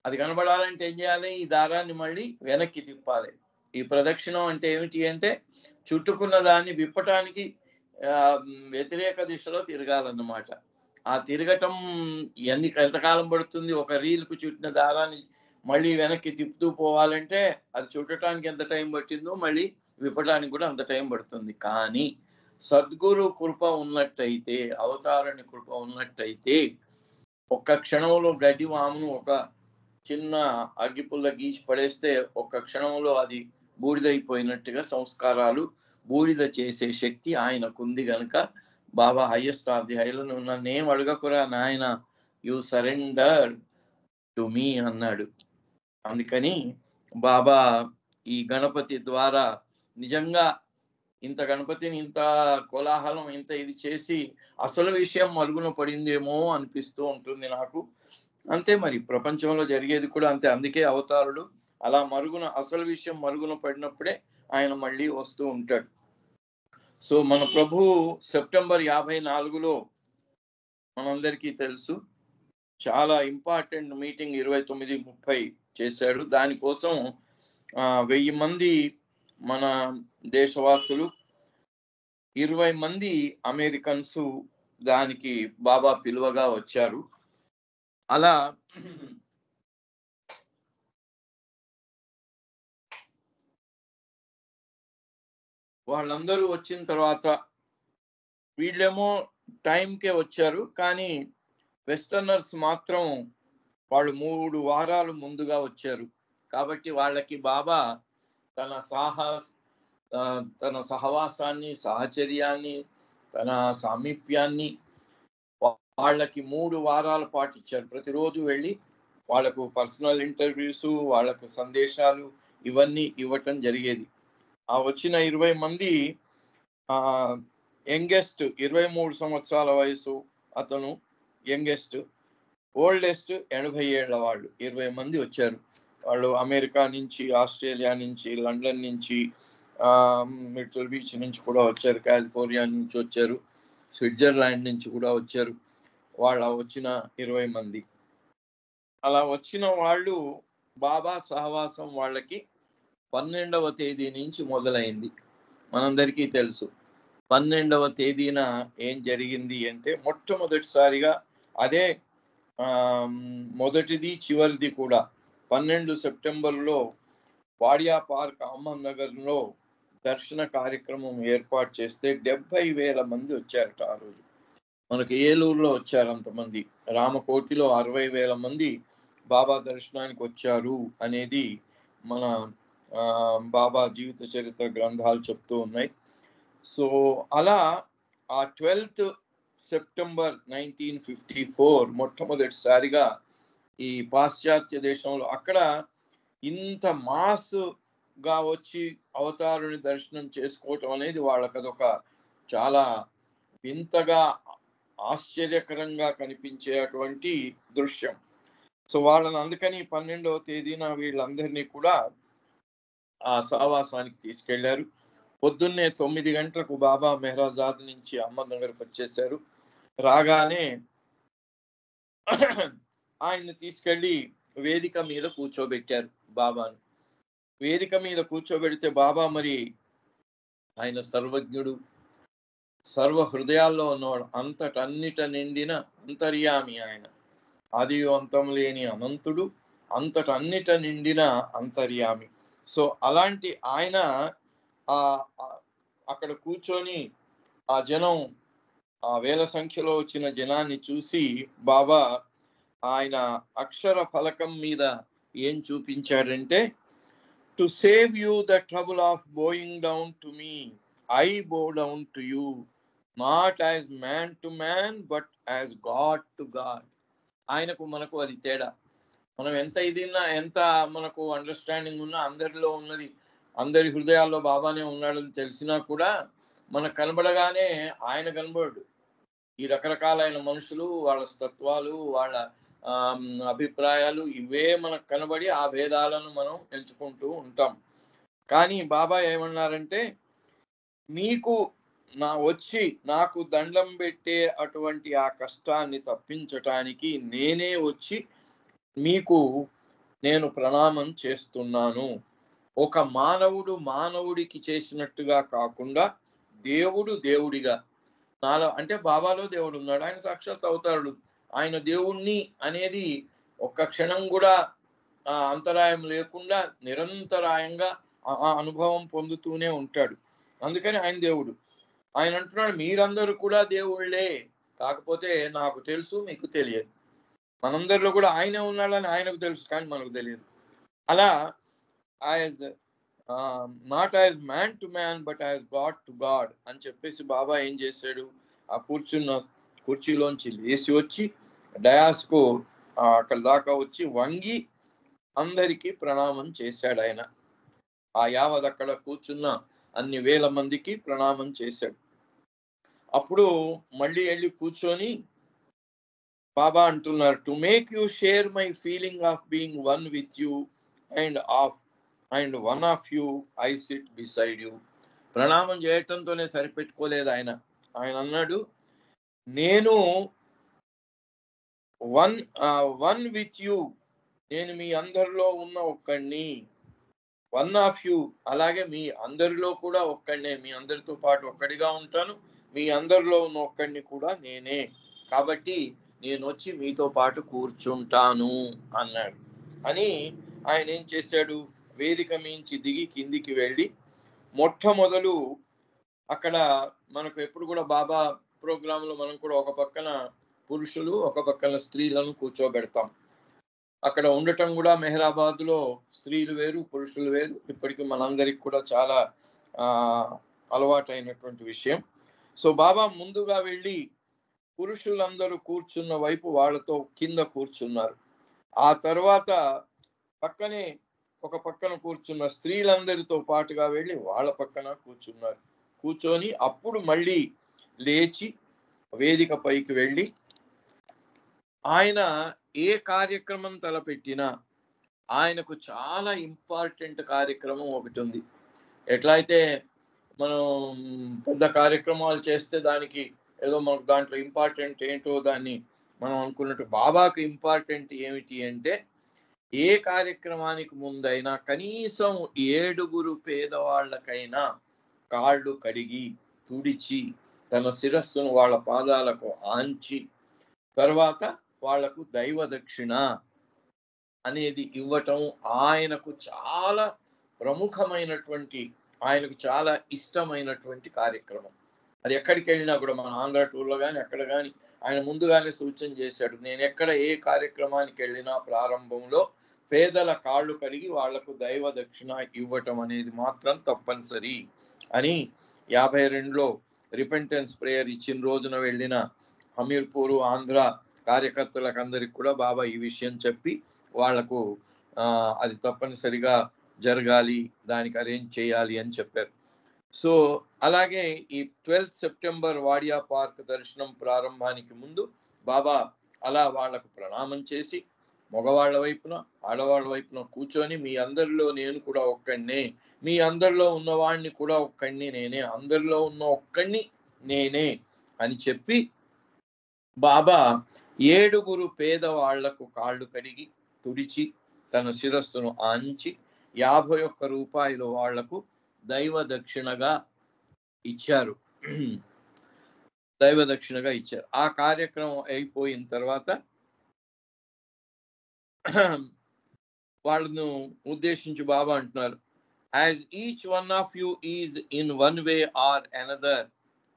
అది కనబడాలంటే ఏం చేయాలి, ఈ దారాన్ని మళ్ళీ వెనక్కి తిప్పాలి. ఈ ప్రదక్షిణం అంటే ఏమిటి అంటే చుట్టుకున్న దాన్ని విప్పటానికి వ్యతిరేక దిశలో తిరగాలన్నమాట. ఆ తిరగటం ఎంతకాలం పడుతుంది, ఒక రీల్కు చుట్టిన దారాన్ని మళ్ళీ వెనక్కి తిప్పుతూ పోవాలంటే అది చుట్టడానికి ఎంత టైం పట్టిందో మళ్ళీ విప్పటానికి కూడా అంత టైం పడుతుంది. కానీ సద్గురు కృప ఉన్నట్టయితే, అవతారణి కృప ఉన్నట్టయితే ఒక్క క్షణంలో గడ్డి వామును ఒక చిన్న అగ్గిపుల్ల గీచి పడేస్తే ఒక్క క్షణంలో అది బూడిదైపోయినట్టుగా సంస్కారాలు బూడిద చేసే శక్తి ఆయనకుంది గనక బాబా హైయెస్ట్ ఆఫ్ ది హైలను నన్నేం అడగకురా నాయన, యు సరెండర్ టు మీ అన్నాడు. అందుకని బాబా ఈ గణపతి ద్వారా నిజంగా ఇంత గణపతిని ఇంత కోలాహలం ఇంత ఇది చేసి అసలు విషయం మరుగున పడిందేమో అనిపిస్తూ ఉంటుంది నాకు. అంతే, మరి ప్రపంచంలో జరిగేది కూడా అంతే. అందుకే అవతారుడు అలా అసలు విషయం మరుగున పడినప్పుడే ఆయన మళ్ళీ వస్తూ ఉంటాడు. సో మన ప్రభు సెప్టెంబర్ 54లో మనందరికీ తెలుసు చాలా ఇంపార్టెంట్ మీటింగ్ 29:30 చేశాడు. దానికోసం 1000 మంది మన దేశవాసులు, 20 మంది అమెరికన్స్ దానికి బాబా పిలువగా వచ్చారు. అలా వాళ్ళందరూ వచ్చిన తర్వాత వీళ్ళేమో టైంకే వచ్చారు, కానీ వెస్టర్నర్స్ మాత్రం వాళ్ళు 3 వారాలు ముందుగా వచ్చారు. కాబట్టి వాళ్ళకి బాబా తన సహవాసాన్ని, సహచర్యాన్ని, తన సామీప్యాన్ని వాళ్ళకి 3 వారాల పాటు ఇచ్చారు. ప్రతిరోజు వెళ్ళి వాళ్ళకు పర్సనల్ ఇంటర్వ్యూస్, వాళ్ళకు సందేశాలు ఇవన్నీ ఇవ్వటం జరిగేది. ఆ వచ్చిన 20 మంది యంగెస్ట్ 23 సంవత్సరాల వయసు అతను యంగెస్ట్, ఓల్డెస్ట్ 80 ఏళ్ల వాళ్ళు 20 మంది వచ్చారు. వాళ్ళు అమెరికా నుంచి, ఆస్ట్రేలియా నుంచి, లండన్ నుంచి, మిడిల్ బీచ్ నుంచి కూడా వచ్చారు, కాలిఫోర్నియా నుంచి వచ్చారు, స్విట్జర్లాండ్ నుంచి కూడా వచ్చారు. వాళ్ళ వచ్చిన 20 మంది అలా వచ్చిన వాళ్ళు బాబా సహవాసం వాళ్ళకి 12వ తేదీ నుంచి మొదలైంది. మనందరికీ తెలుసు 12వ తేదీన ఏం జరిగింది అంటే మొట్టమొదటిసారిగా అదే మొదటిది చివరిది కూడా 12 సెప్టెంబర్లో వాడియా పార్క్ అహ్మద్ నగర్లో దర్శన కార్యక్రమం ఏర్పాటు చేస్తే 70,000 మంది వచ్చారట ఆ రోజు. మనకి ఏలూరులో వచ్చారు అంతమంది, రామకోటిలో 60,000 మంది బాబా దర్శనానికి వచ్చారు అనేది మన బాబా జీవిత చరిత్ర గ్రంథాలు చెప్తూ ఉన్నాయి. సో అలా ఆ 12th సెప్టెంబర్ 1954 మొట్టమొదటిసారిగా ఈ పాశ్చాత్య దేశంలో అక్కడ ఇంత మాస్గా వచ్చి అవతారుని దర్శనం చేసుకోవటం అనేది వాళ్ళకి అదొక చాలా వింతగా ఆశ్చర్యకరంగా కనిపించేటువంటి దృశ్యం. సో వాళ్ళని అందుకని 12వ తేదీన వీళ్ళందరినీ కూడా ఆ సావాసానికి తీసుకెళ్లారు. పొద్దున్నే 9 గంటలకు బాబా మెహరాజాద్ నుంచి అహ్మద్ నగర్కి వచ్చేసారు. రాగానే ఆయన్ని తీసుకెళ్లి వేదిక మీద కూర్చోబెట్టారు బాబాను. వేదిక మీద కూర్చోబెడితే బాబా మరి ఆయన సర్వజ్ఞుడు, సర్వ హృదయాల్లో ఉన్నవాడు, అంతటన్నిట నిండిన అంతర్యామి ఆయన, ఆది అంతం లేని అనంతుడు, అంతటన్నిట నిండిన అంతర్యామి. సో అలాంటి ఆయన అక్కడ కూర్చొని ఆ జనం, ఆ వేల సంఖ్యలో వచ్చిన జనాన్ని చూసి బాబా ఆయన అక్షర ఫలకం మీద ఏం చూపించాడంటే, to save you the trouble of bowing down to me, I bow down to you, not as man to man but as God to God. ఆయనకు మనకు అది తేడా. మనం ఎంత ఇదిన్నా, ఎంత మనకు అండర్స్టాండింగ్ ఉన్నా, అందరిలో ఉన్నది, అందరి హృదయాల్లో బాబానే ఉన్నాడని తెలిసినా కూడా మనకు కనబడగానే ఆయన కనబడు. ఈ రకరకాలైన మనుషులు, వాళ్ళ తత్వాలు, వాళ్ళ అభిప్రాయాలు, ఇవే మనకు కనబడి ఆ భేదాలను మనం ఎంచుకుంటూ ఉంటాం. కానీ బాబా ఏమన్నారంటే, మీకు వచ్చి నాకు దండం పెట్టే అటువంటి ఆ కష్టాన్ని తప్పించటానికి నేనే వచ్చి మీకు నేను ప్రణామం చేస్తున్నాను. ఒక మానవుడు మానవుడికి చేసినట్టుగా కాకుండా దేవుడు దేవుడిగా, నాలో అంటే బాబాలో దేవుడు ఉన్నాడు, ఆయన సాక్షాత్ అవతారుడు, ఆయన దేవుణ్ణి అనేది ఒక్క క్షణం కూడా అంతరాయం లేకుండా నిరంతరాయంగా ఆ అనుభవం పొందుతూనే ఉంటాడు. అందుకని ఆయన దేవుడు. ఆయన అంటున్నాడు, మీరందరూ కూడా దేవుళ్ళే, కాకపోతే నాకు తెలుసు, మీకు తెలియదు. మనందరిలో కూడా ఆయనే ఉన్నాడని ఆయనకు తెలుసు, కానీ మనకు తెలియదు. అలా as not as man to man but as God to God అని చెప్పేసి బాబా ఏం చేశాడు, ఆ కూర్చున్న కుర్చీలోంచి లేచి వచ్చి డయాస్కు అక్కడ దాకా వచ్చి వంగి అందరికీ ప్రణామం చేశాడు. ఆయన ఆ యావత్ అక్కడ కూర్చున్న అన్ని వేల మందికి ప్రణామం చేశాడు. అప్పుడు మళ్ళీ వెళ్ళి కూర్చొని బాబా అంటున్నారు, to make you share my feeling of being one with you and one of you I SIT beside you. ప్రణామం చేయటంతోనే సరిపెట్టుకోలేదు ఆయన. ఆయన అన్నాడు, నేను వన్ విత్ యూ, నేను మీ అందరిలో ఉన్న ఒక్కడిని, వన్ ఆఫ్ యూ, అలాగే మీ అందరిలో కూడా ఒక్కడినే, మీ అందరితో పాటు ఒక్కడిగా ఉంటాను, మీ అందరిలో ఉన్న ఒక్కడిని కూడా నేనే, కాబట్టి నేను వచ్చి మీతో పాటు కూర్చుంటాను అన్నాడు. అని ఆయన ఏం చేశాడు, వేదిక మించి దిగి కిందికి వెళ్ళి మొట్టమొదలు అక్కడ మనకు ఎప్పుడు కూడా బాబా ప్రోగ్రాంలో మనం కూడా ఒక పక్కన పురుషులు, ఒక పక్కన స్త్రీలను కూర్చోబెడతాం. అక్కడ ఉండటం కూడా మెహరాబాద్లో స్త్రీలు వేరు, పురుషులు వేరు, ఇప్పటికీ మనందరికి కూడా చాలా అలవాటైనటువంటి విషయం. సో బాబా ముందుగా వెళ్ళి పురుషులందరూ కూర్చున్న వైపు వాళ్ళతో కింద కూర్చున్నారు. ఆ తర్వాత పక్కనే ఒక పక్కన కూర్చున్న స్త్రీలందరితో పాటుగా వెళ్ళి వాళ్ళ పక్కన కూర్చున్నారు. కూర్చొని అప్పుడు మళ్ళీ లేచి వేదిక పైకి వెళ్ళి ఆయన ఏ కార్యక్రమం తలపెట్టినా ఆయనకు చాలా ఇంపార్టెంట్ కార్యక్రమం ఒకటి ఉంది. ఎట్లా అయితే మనం పెద్ద కార్యక్రమాలు చేస్తే దానికి ఏదో మనకు దాంట్లో ఇంపార్టెంట్ ఏంటో దాన్ని మనం అనుకున్నట్టు, బాబాకు ఇంపార్టెంట్ ఏమిటి అంటే, ఏ కార్యక్రమానికి ముందైనా కనీసం 7 పేదవాళ్ళకైనా కాళ్ళు కడిగి తుడిచి తన శిరస్సును వాళ్ళ పాదాలకు ఆంచి తర్వాత వాళ్లకు దైవ దక్షిణ అనేది ఇవ్వటం ఆయనకు చాలా ప్రముఖమైనటువంటి, ఆయనకు చాలా ఇష్టమైనటువంటి కార్యక్రమం. అది ఎక్కడికి వెళ్ళినా కూడా, మన ఆంధ్ర టూర్లో కానీ ఎక్కడ కానీ ఆయన ముందుగానే సూచన చేశాడు, నేను ఎక్కడ ఏ కార్యక్రమానికి వెళ్ళినా ప్రారంభంలో పేదల కాళ్ళు కడిగి వాళ్లకు దైవ దక్షిణ ఇవ్వటం అనేది మాత్రం తప్పనిసరి అని 52లో రిపెంటెన్స్ ప్రేయర్ ఇచ్చిన రోజున వెళ్ళిన హమీర్పూర్ ఆంధ్ర కార్యకర్తలకు అందరికి కూడా బాబా ఈ విషయం చెప్పి వాళ్లకు అది తప్పనిసరిగా జరగాలి, దానికి అరేంజ్ చేయాలి అని చెప్పారు. సో అలాగే ఈ 12 సెప్టెంబర్ వాడియా పార్క్ దర్శనం ప్రారంభానికి ముందు బాబా అలా వాళ్లకు ప్రణామం చేసి మగవాళ్ల వైపున ఆడవాళ్ల వైపున కూర్చొని మీ అందరిలో నేను కూడా ఒక్కడినే, మీ అందరిలో ఉన్నవాడిని కూడా ఒక్కడిని నేనే, అందరిలో ఉన్న ఒక్కడిని నేనే అని చెప్పి బాబా 7 పేదవాళ్లకు కాళ్ళు కడిగి తుడిచి తన శిరస్సును ఆంచి 51 రూపాయలు వాళ్లకు దైవ దక్షిణగా ఇచ్చారు. దైవ దక్షిణగా ఇచ్చారు. ఆ కార్యక్రమం అయిపోయిన తర్వాత వాళ్ళను ఉద్దేశించి బాబా అంటున్నారు, as each one of you is in one way or another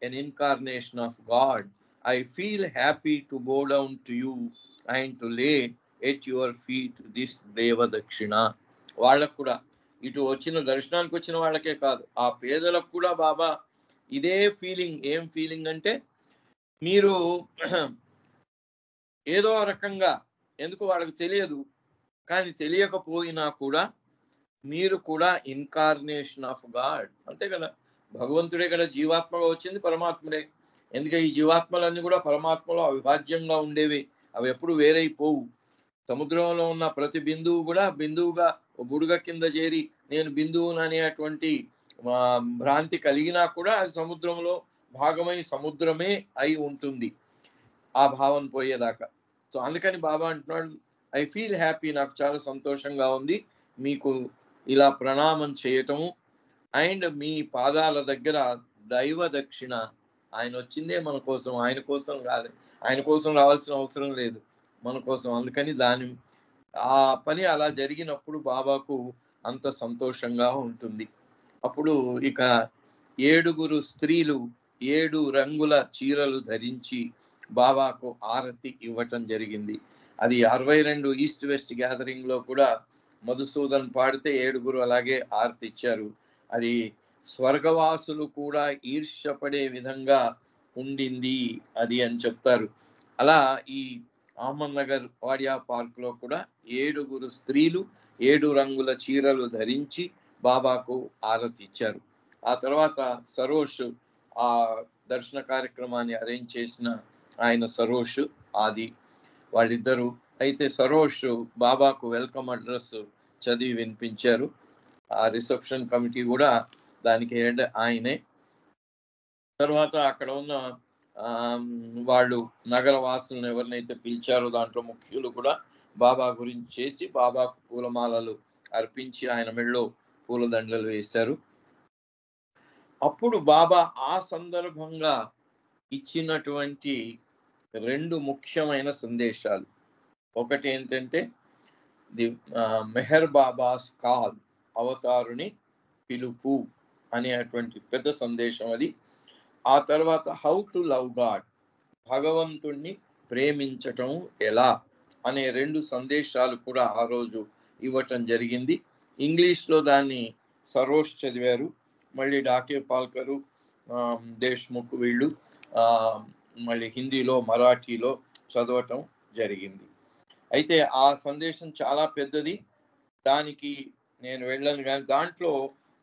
an incarnation of God, I feel happy to bow down to you and to lay at your feet this deva dakshina. వాళ్ళకు కూడా ఇటు వచ్చిన దర్శనానికి వచ్చిన వాళ్ళకే కాదు, ఆ పేదలకు కూడా బాబా ఇదే ఫీలింగ్. ఏం ఫీలింగ్ అంటే, మీరు ఏదో రకంగా, ఎందుకు వాళ్ళకి తెలియదు, కానీ తెలియకపోయినా కూడా మీరు కూడా ఇన్కార్నేషన్ ఆఫ్ గాడ్, అంతే కదా. భగవంతుడే కదా జీవాత్మగా వచ్చింది, పరమాత్ముడే. ఎందుకంటే ఈ జీవాత్మలన్నీ కూడా పరమాత్మలో అవిభాజ్యంగా ఉండేవి, అవి ఎప్పుడు వేరైపోవు. సముద్రంలో ఉన్న ప్రతి బిందువు కూడా బిందువుగా బుడగ కింద చేరి నేను బిందువును అనేటువంటి భ్రాంతి కలిగినా కూడా అది సముద్రంలో భాగమై సముద్రమే అయి ఉంటుంది ఆ భావం పోయేదాకా. సో అందుకని బాబా అంటున్నాడు, ఐ ఫీల్ హ్యాపీ, నాకు చాలా సంతోషంగా ఉంది మీకు ఇలా ప్రణామం చేయటము, అండ్ మీ పాదాల దగ్గర దైవ దక్షిణ. ఆయన వచ్చిందే మన కోసం, ఆయన కోసం కాదు, ఆయన కోసం రావాల్సిన అవసరం లేదు, మన కోసం. అందుకని ఆ పని అలా జరిగినప్పుడు బాబాకు అంత సంతోషంగా ఉంటుంది. అప్పుడు ఇక 7 స్త్రీలు 7 రంగుల చీరలు ధరించి బాబాకు ఆరతి ఇవ్వటం జరిగింది. అది 62 ఈస్ట్ వెస్ట్ గ్యాదరింగ్ లో కూడా మధుసూదన్ పాడితే 7 అలాగే ఆరతి ఇచ్చారు. అది స్వర్గవాసులు కూడా ఈర్ష్యపడే విధంగా ఉండింది అది అని చెప్తారు. అలా ఈ అహ్మద్ నగర్ వాడియా పార్క్ లో కూడా 7 స్త్రీలు 7 రంగుల చీరలు ధరించి బాబాకు ఆరతి ఇచ్చారు. ఆ తర్వాత సరోష్ ఆ దర్శన కార్యక్రమాన్ని అరేంజ్ చేసిన ఆయన సరోష్ ఆది వాళ్ళిద్దరూ. అయితే సరోష్ బాబాకు వెల్కమ్ అడ్రస్ చదివి వినిపించారు. ఆ రిసెప్షన్ కమిటీ కూడా దానికి హెడ్ ఆయనే. తర్వాత అక్కడ ఉన్న వాళ్ళు నగర వాసులను ఎవరినైతే పిలిచారో దాంట్లో ముఖ్యులు కూడా బాబా గురించి చేసి బాబాకు పూలమాలలు అర్పించి ఆయన మెడలో పూలదండలు వేశారు. అప్పుడు బాబా ఆ సందర్భంగా ఇచ్చినటువంటి 2 ముఖ్యమైన సందేశాలు. ఒకటి ఏంటంటే ది మెహర్ బాబాస్ కాల్, అవతారుని పిలుపు అనేటువంటి పెద్ద సందేశం అది. ఆ తర్వాత హౌ టు లవ్ గాడ్, భగవంతుణ్ణి ప్రేమించటం ఎలా అనే 2 సందేశాలు కూడా ఆ రోజు ఇవ్వటం జరిగింది. ఇంగ్లీష్లో దాన్ని సరోష్ చదివారు, మళ్ళీ డాకే పాల్కరు, దేశ్ముఖ్ వీళ్ళు మళ్ళీ హిందీలో మరాఠీలో చదవటం జరిగింది. అయితే ఆ సందేశం చాలా పెద్దది, దానికి నేను వెళ్ళను. కానీ దాంట్లో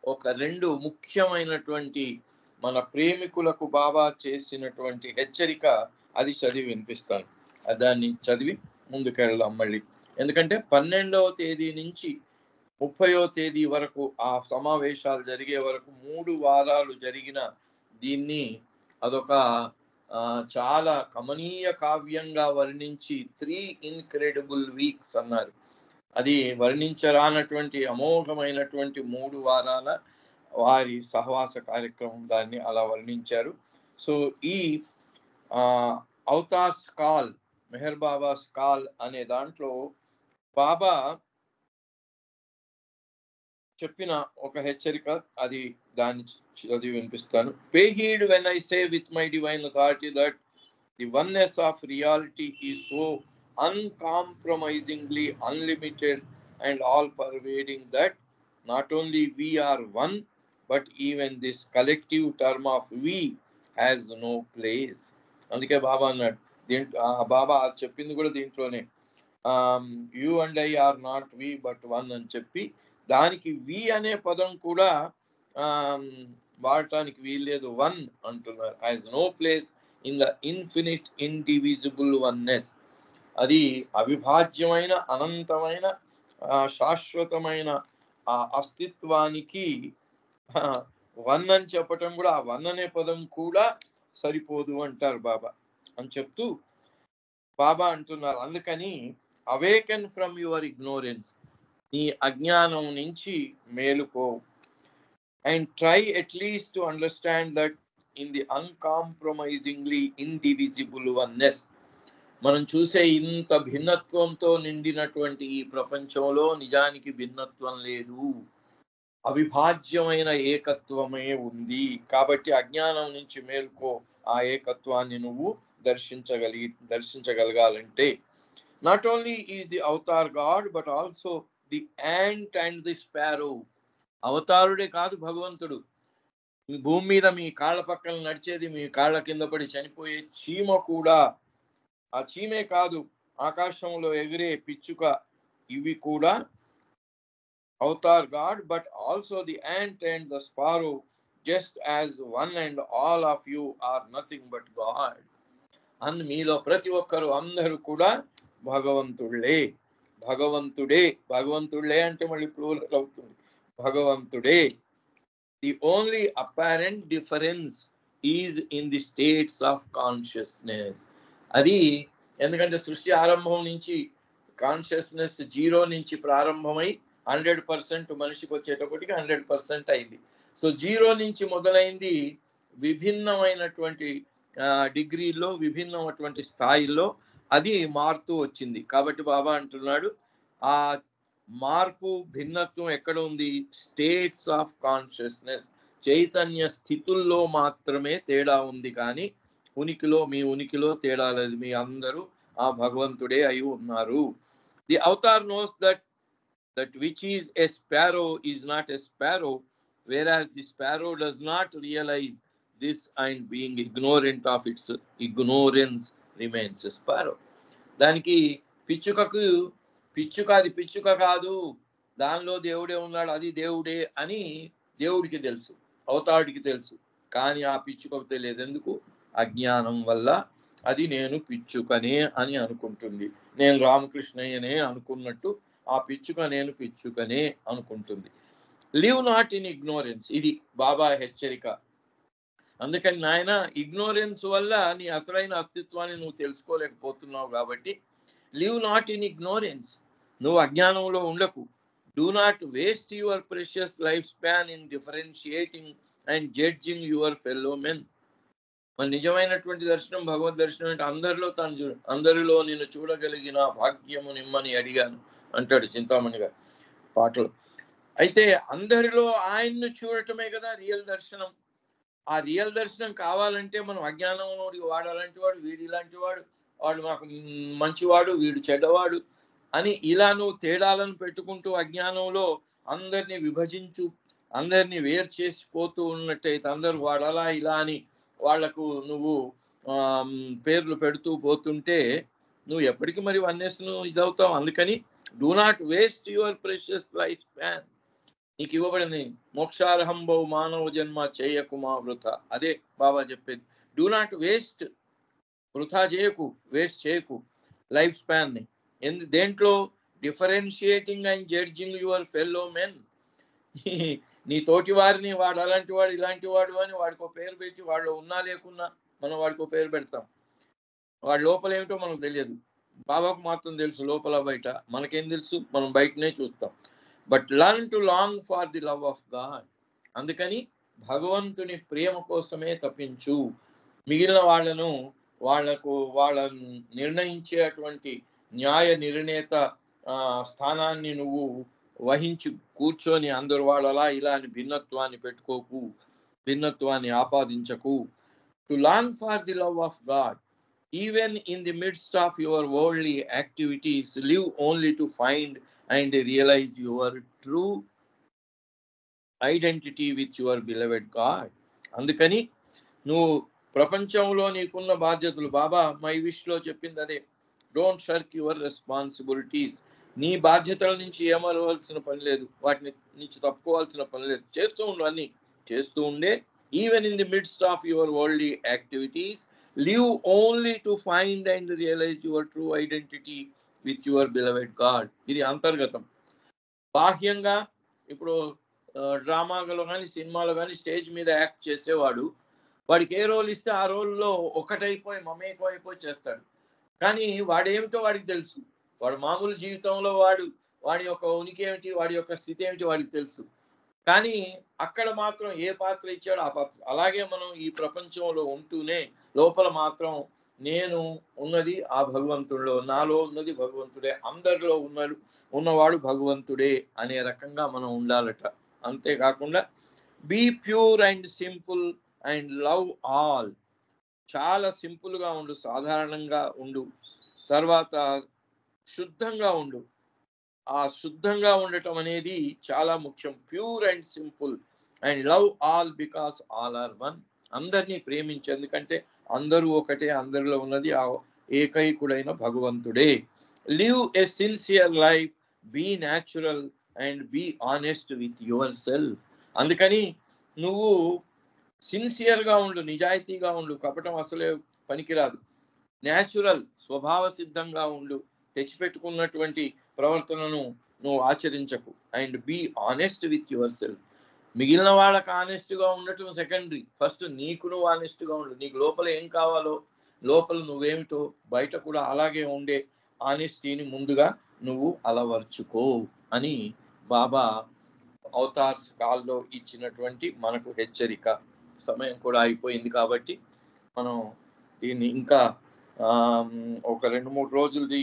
ఒక 2 ముఖ్యమైనటువంటి మన ప్రేమికులకు బాబా చేసినటువంటి హెచ్చరిక అది చదివి వినిపిస్తాను. దాన్ని చదివి ముందుకెళ్దాం మళ్ళీ. ఎందుకంటే 12వ తేదీ నుంచి 30వ తేదీ వరకు ఆ సమావేశాలు జరిగే వరకు 3 వారాలు జరిగిన దీన్ని అదొక చాలా కమనీయ కావ్యంగా వర్ణించి 3 ఇన్క్రెడిబుల్ వీక్స్ అన్నారు. అది వర్ణించరానటువంటి అమోఘమైనటువంటి 3 వారాల వారి సహవాస కార్యక్రమం, దాన్ని అలా వర్ణించారు. సో ఈ avatar's call, Meher Baba's call అనే దాంట్లో బాబా చెప్పిన ఒక హెచ్చరిక, అది దాన్ని చదివి వినిపిస్తాను. Pay heed when I say with my divine authority that the oneness of reality is so uncompromisingly unlimited and all pervading that not only we are one, but even this collective term of we has no place. అందుకే బాబా అన్నాడు దీంట్లో, బాబా చెప్పింది కూడా దీంట్లోనే, you and I are not we but one అని చెప్పి, దానికి వి అనే పదం కూడా వాడటానికి వీల్లేదు, వన్ అంటున్నారు. Has no place in the infinite indivisible oneness. అది అవిభాజ్యమైన అనంతమైన శాశ్వతమైన ఆ అస్తిత్వానికి వన్ అని చెప్పటం కూడా, ఆ వన్ అనే పదం కూడా సరిపోదు అంటారు బాబా అని చెప్తూ బాబా అంటున్నారు, అందుకని అవేకన్ ఫ్రమ్ యువర్ ఇగ్నోరెన్స్, నీ అజ్ఞానం నుంచి మేలుకో, and try at least to understand that in the uncompromisingly indivisible oneness. మనం చూసే ఇంత భిన్నత్వంతో నిండినటువంటి ఈ ప్రపంచంలో నిజానికి భిన్నత్వం లేదు, అవిభాజ్యమైన ఏకత్వమే ఉంది. కాబట్టి అజ్ఞానం నుంచి మేల్కో, ఆ ఏకత్వాన్ని నువ్వు దర్శించగలగాలంటే, not only is the avatar God but also the ant and the sparrow. అవతారుడే కాదు భగవంతుడు, మీ భూమి మీద మీ కాళ్ళ పక్కన నడిచేది, మీ కాళ్ళ కింద పడి చనిపోయే చీమ కూడా, ఆ చీమే కాదు ఆకాశంలో ఎగిరే పిచ్చుక, ఇవి కూడా avatar God, but also the ant and the sparrow, just as one and all of you are nothing but God. And మీలో ప్రతి ఒక్కరు అందరూ కూడా భగవంతుడే. భగవంతుడే అంటే మళ్ళీ ప్లూరల్ అవుతుంది, భగవంతుడే. The only apparent difference is in the states of consciousness. అది ఎందుకంటే సృష్టి ఆరంభం నుంచి కాన్షియస్నెస్ 0 నుంచి ప్రారంభమై 100% మనిషికి వచ్చేటప్పటికి 100% అయింది. సో 0 నుంచి మొదలైంది, విభిన్నమైనటువంటి డిగ్రీలో, విభిన్నమైనటువంటి స్థాయిల్లో అది మారుతూ వచ్చింది. కాబట్టి బాబా అంటున్నాడు, ఆ మార్పు భిన్నత్వం ఎక్కడ ఉంది? స్టేట్స్ ఆఫ్ కాన్షియస్నెస్, చైతన్య స్థితుల్లో మాత్రమే తేడా ఉంది, కానీ మీ ఉనికిలో తేడా లేదు. మీ అందరూ ఆ భగవంతుడే అయి ఉన్నారు. The avatar knows that which is a sparrow is not a sparrow, whereas the sparrow does not realize this and being ignorant of its ignorance remains a sparrow. దానికి పిచ్చుక అది పిచ్చుక కాదు, దానిలో దేవుడే ఉన్నాడు, అది దేవుడే అని దేవుడికి తెలుసు, అవతారుడికి తెలుసు, కానీ ఆ పిచ్చుకకు తెలియదు. ఎందుకు? అజ్ఞానం వల్ల. అది నేను పిచ్చుకనే అని అనుకుంటుంది, నేను రామకృష్ణయ్యనే అనుకున్నట్టు ఆ పిచ్చుక నేను పిచ్చుకనే అనుకుంటుంది. లివ్ నాట్ ఇన్ ఇగ్నోరెన్స్, ఇది బాబా హెచ్చరిక. అందుకని నాయన, ఇగ్నోరెన్స్ వల్ల నీ అసలైన అస్తిత్వాన్ని నువ్వు తెలుసుకోలేకపోతున్నావు. కాబట్టి లివ్ నాట్ ఇన్ ఇగ్నోరెన్స్, నువ్వు అజ్ఞానంలో ఉండకు. Do not waste your precious life span in differentiating and judging your fellow men. మన నిజమైనటువంటి దర్శనం, భగవద్ దర్శనం అంటే అందరిలో నిన్ను చూడగలిగిన భాగ్యము నిమ్మని అడిగాను అంటాడు చింతామణి గారు పాటలు. అయితే అందరిలో ఆయన్ను చూడటమే కదా రియల్ దర్శనం. ఆ రియల్ దర్శనం కావాలంటే మనం అజ్ఞానంలో వాడు అలాంటి వాడు, వీడు ఇలాంటి వాడు, వాడు మాకు మంచివాడు, వీడు చెడ్డవాడు అని ఇలా నువ్వు తేడాలను పెట్టుకుంటూ అజ్ఞానంలో అందరినీ విభజించు, అందరినీ వేరు చేసిపోతూ ఉన్నట్టయితే, అందరూ వాడు అలా ఇలా అని వాళ్లకు నువ్వు పేర్లు పెడుతూ పోతుంటే నువ్వు ఎప్పటికీ మరి వన్నెస్ను ఇదవుతావు. అందుకని do not waste your precious life span. నీకు ఇవ్వబడింది మోక్షార్హం బహు మానవ జన్మ చేయకుమా వృథ. అదే బాబా చెప్పేది. డూ నాట్ వేస్ట్, వృథా చేయకు, వేస్ట్ చేయకు లైఫ్ స్పాన్ని. దేంట్లో? Differentiating and judging your fellow men. నీ తోటి వారిని వాడు అలాంటి వాడు, ఇలాంటి వాడు అని వాడికో పేరు పెట్టి, వాళ్ళు ఉన్నా లేకున్నా మనం వాడికో పేరు పెడతాం. వాడి లోపల ఏమిటో మనకు తెలియదు, బాబాకు మాత్రం తెలుసు లోపల బయట. మనకేం తెలుసు? మనం బయటనే చూస్తాం. But learn to long for the love of God. అందుకని భగవంతుని ప్రేమ కోసమే తప్పించు. మిగిలిన వాళ్ళ నిర్ణయించేటువంటి న్యాయ నిర్ణేత స్థానాన్ని నువ్వు వహించి కూర్చొని అందరు వాళ్ళు అలా ఇలా అని భిన్నత్వాన్ని పెట్టుకోకు, భిన్నత్వాన్ని ఆపాదించకు. To long for the love of God even in the midst of your worldly activities, live only to find and realize your true identity with your beloved God. అందుకని నువ్వు ప్రపంచంలో నీకున్న బాధ్యతలు బాబా మై విష్ లో చెప్పింది అదే. Don't shirk your responsibilities. నీ బాధ్యతల నుంచి ఏమవలసిన పని లేదు, వాటిని నుంచి తప్పుకోవాల్సిన పని లేదు. చేస్తూ ఉండు, అన్ని చేస్తూ ఉండే. Even in the midst of your worldly activities live only to find and realise your true identity with your beloved God. ఇది అంతర్గతం. బాహ్యంగా ఇప్పుడు డ్రామాలో కానీ సినిమాలో కానీ స్టేజ్ మీద యాక్ట్ చేసేవాడు, వాడికి ఏ రోల్ ఇస్తే ఆ రోల్లో ఒకటైపోయి మమేకమైపోయి చేస్తాడు. కానీ వాడేమిటో వాడికి తెలుసు. వాడు మామూలు జీవితంలో వాడి యొక్క ఉనికి ఏమిటి, వాడి యొక్క స్థితి ఏమిటి వాడికి తెలుసు. కానీ అక్కడ మాత్రం ఏ పాత్ర ఇచ్చాడో ఆ పాత్ర. అలాగే మనం ఈ ప్రపంచంలో ఉంటూనే లోపల మాత్రం నేను ఉన్నది ఆ భగవంతుడిలో, నాలో ఉన్నది భగవంతుడే, అందరిలో ఉన్నవాడు భగవంతుడే అనే రకంగా మనం ఉండాలట. అంతేకాకుండా be pure and simple and love all. చాలా సింపుల్గా ఉండు, సాధారణంగా ఉండు. తర్వాత శుద్ధంగా ఉండు. ఆ శుద్ధంగా ఉండటం అనేది చాలా ముఖ్యం. Pure and simple and love all because all are one. అందరినీ ప్రేమించు, ఎందుకంటే అందరూ ఒకటే, అందరిలో ఉన్నది ఆ ఏకైకుడైన భగవంతుడే. Live a sincere life, be natural and be honest with your self. అందుకని నువ్వు సిన్సియర్గా ఉండు, నిజాయితీగా ఉండు. కపటం అసలే పనికిరాదు. న్యాచురల్, స్వభావ సిద్ధంగా ఉండు. తెచ్చిపెట్టుకున్నటువంటి ప్రవర్తనను నువ్వు ఆచరించకు. And be honest with your self. మిగిలిన వాళ్ళకి ఆనెస్ట్గా ఉండటం సెకండరీ. ఫస్ట్ నీకు నువ్వు ఆనెస్ట్గా ఉండు. నీకు లోపల ఏం కావాలో, లోపల నువ్వేమిటో బయట కూడా అలాగే ఉండే ఆనెస్టీని ముందుగా నువ్వు అలవర్చుకో అని బాబా అవతార్స్ కాల్లో ఇచ్చినటువంటి మనకు హెచ్చరిక. సమయం కూడా అయిపోయింది కాబట్టి మనం దీన్ని ఇంకా ఒక 2-3 రోజులది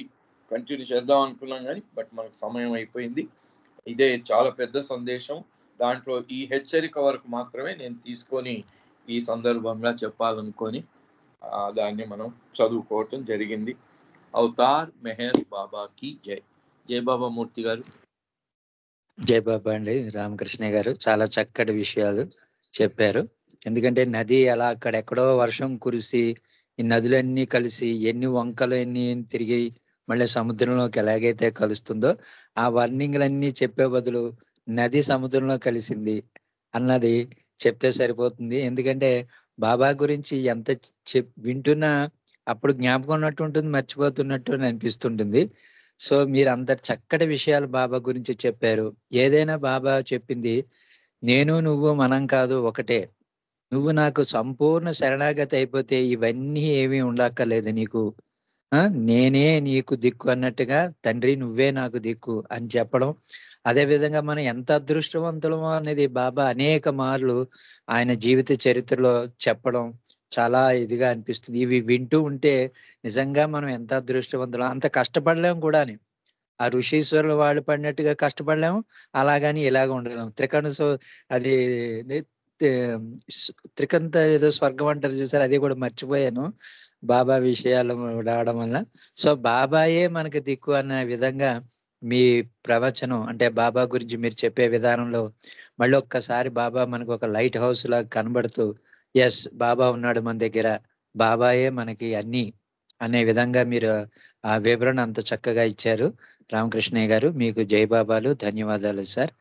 కంటిన్యూ చేద్దాం అనుకున్నాం కానీ బట్ మనకు సమయం అయిపోయింది. ఇదే చాలా పెద్ద సందేశం. దాంట్లో ఈ హెచ్చరిక వరకు మాత్రమే నేను తీసుకొని ఈ సందర్భంగా చెప్పాలనుకొని దాన్ని మనం చదువుకోవటం జరిగింది. అవతార్ మెహర్ బాబాకి జై. జై బాబా మూర్తి గారు. జై బాబా అండి. రామకృష్ణ గారు చాలా చక్కటి విషయాలు చెప్పారు. ఎందుకంటే నది అలా అక్కడెక్కడో వర్షం కురిసి ఈ నదులన్నీ కలిసి ఎన్ని వంకలు ఎన్ని తిరిగి మళ్ళీ సముద్రంలోకి ఎలాగైతే కలుస్తుందో ఆ వర్ణింగ్లన్నీ చెప్పే బదులు నది సముద్రంలో కలిసింది అన్నది చెప్తే సరిపోతుంది. ఎందుకంటే బాబా గురించి ఎంత వింటున్నా అప్పుడు జ్ఞాపకం ఉన్నట్టు ఉంటుంది, మర్చిపోతున్నట్టు అనిపిస్తుంటుంది. సో మీరు అంత చక్కటి విషయాలు బాబా గురించి చెప్పారు. ఏదైనా బాబా చెప్పింది నేను నువ్వు మనం కాదు ఒకటే. నువ్వు నాకు సంపూర్ణ శరణాగతి అయిపోతే ఇవన్నీ ఏమీ ఉండక్కర్లేదు నీకు. నేనే నీకు దిక్కు అన్నట్టుగా తండ్రి నువ్వే నాకు దిక్కు అని చెప్పడం. అదే విధంగా మనం ఎంత అదృష్టవంతులమో అనేది బాబా అనేక మార్లు ఆయన జీవిత చరిత్రలో చెప్పడం చాలా ఇదిగా అనిపిస్తుంది. ఇవి వింటూ ఉంటే నిజంగా మనం ఎంత అదృష్టవంతులం. అంత కష్టపడలేము కూడా. ఆ ఋషీశ్వరులు వాళ్ళు పడినట్టుగా కష్టపడలేము, అలాగని ఇలాగ ఉండలేము. అది త్రికంత ఏదో స్వర్గం అంటారు చూసారు, అది కూడా మర్చిపోయాను బాబా విషయాలు రావడం వల్ల. సో బాబాయే మనకి దిక్కు అన్న విధంగా మీ ప్రవచనం అంటే బాబా గురించి మీరు చెప్పే విధానంలో మళ్ళీ ఒక్కసారి బాబా మనకు ఒక లైట్ హౌస్ లాగా కనబడుతూ ఎస్ బాబా ఉన్నాడు మన దగ్గర, బాబాయే మనకి అన్ని అనే విధంగా మీరు ఆ వివరణ అంత చక్కగా ఇచ్చారు. రామకృష్ణయ్య గారు మీకు జై బాబాలు, ధన్యవాదాలు సార్.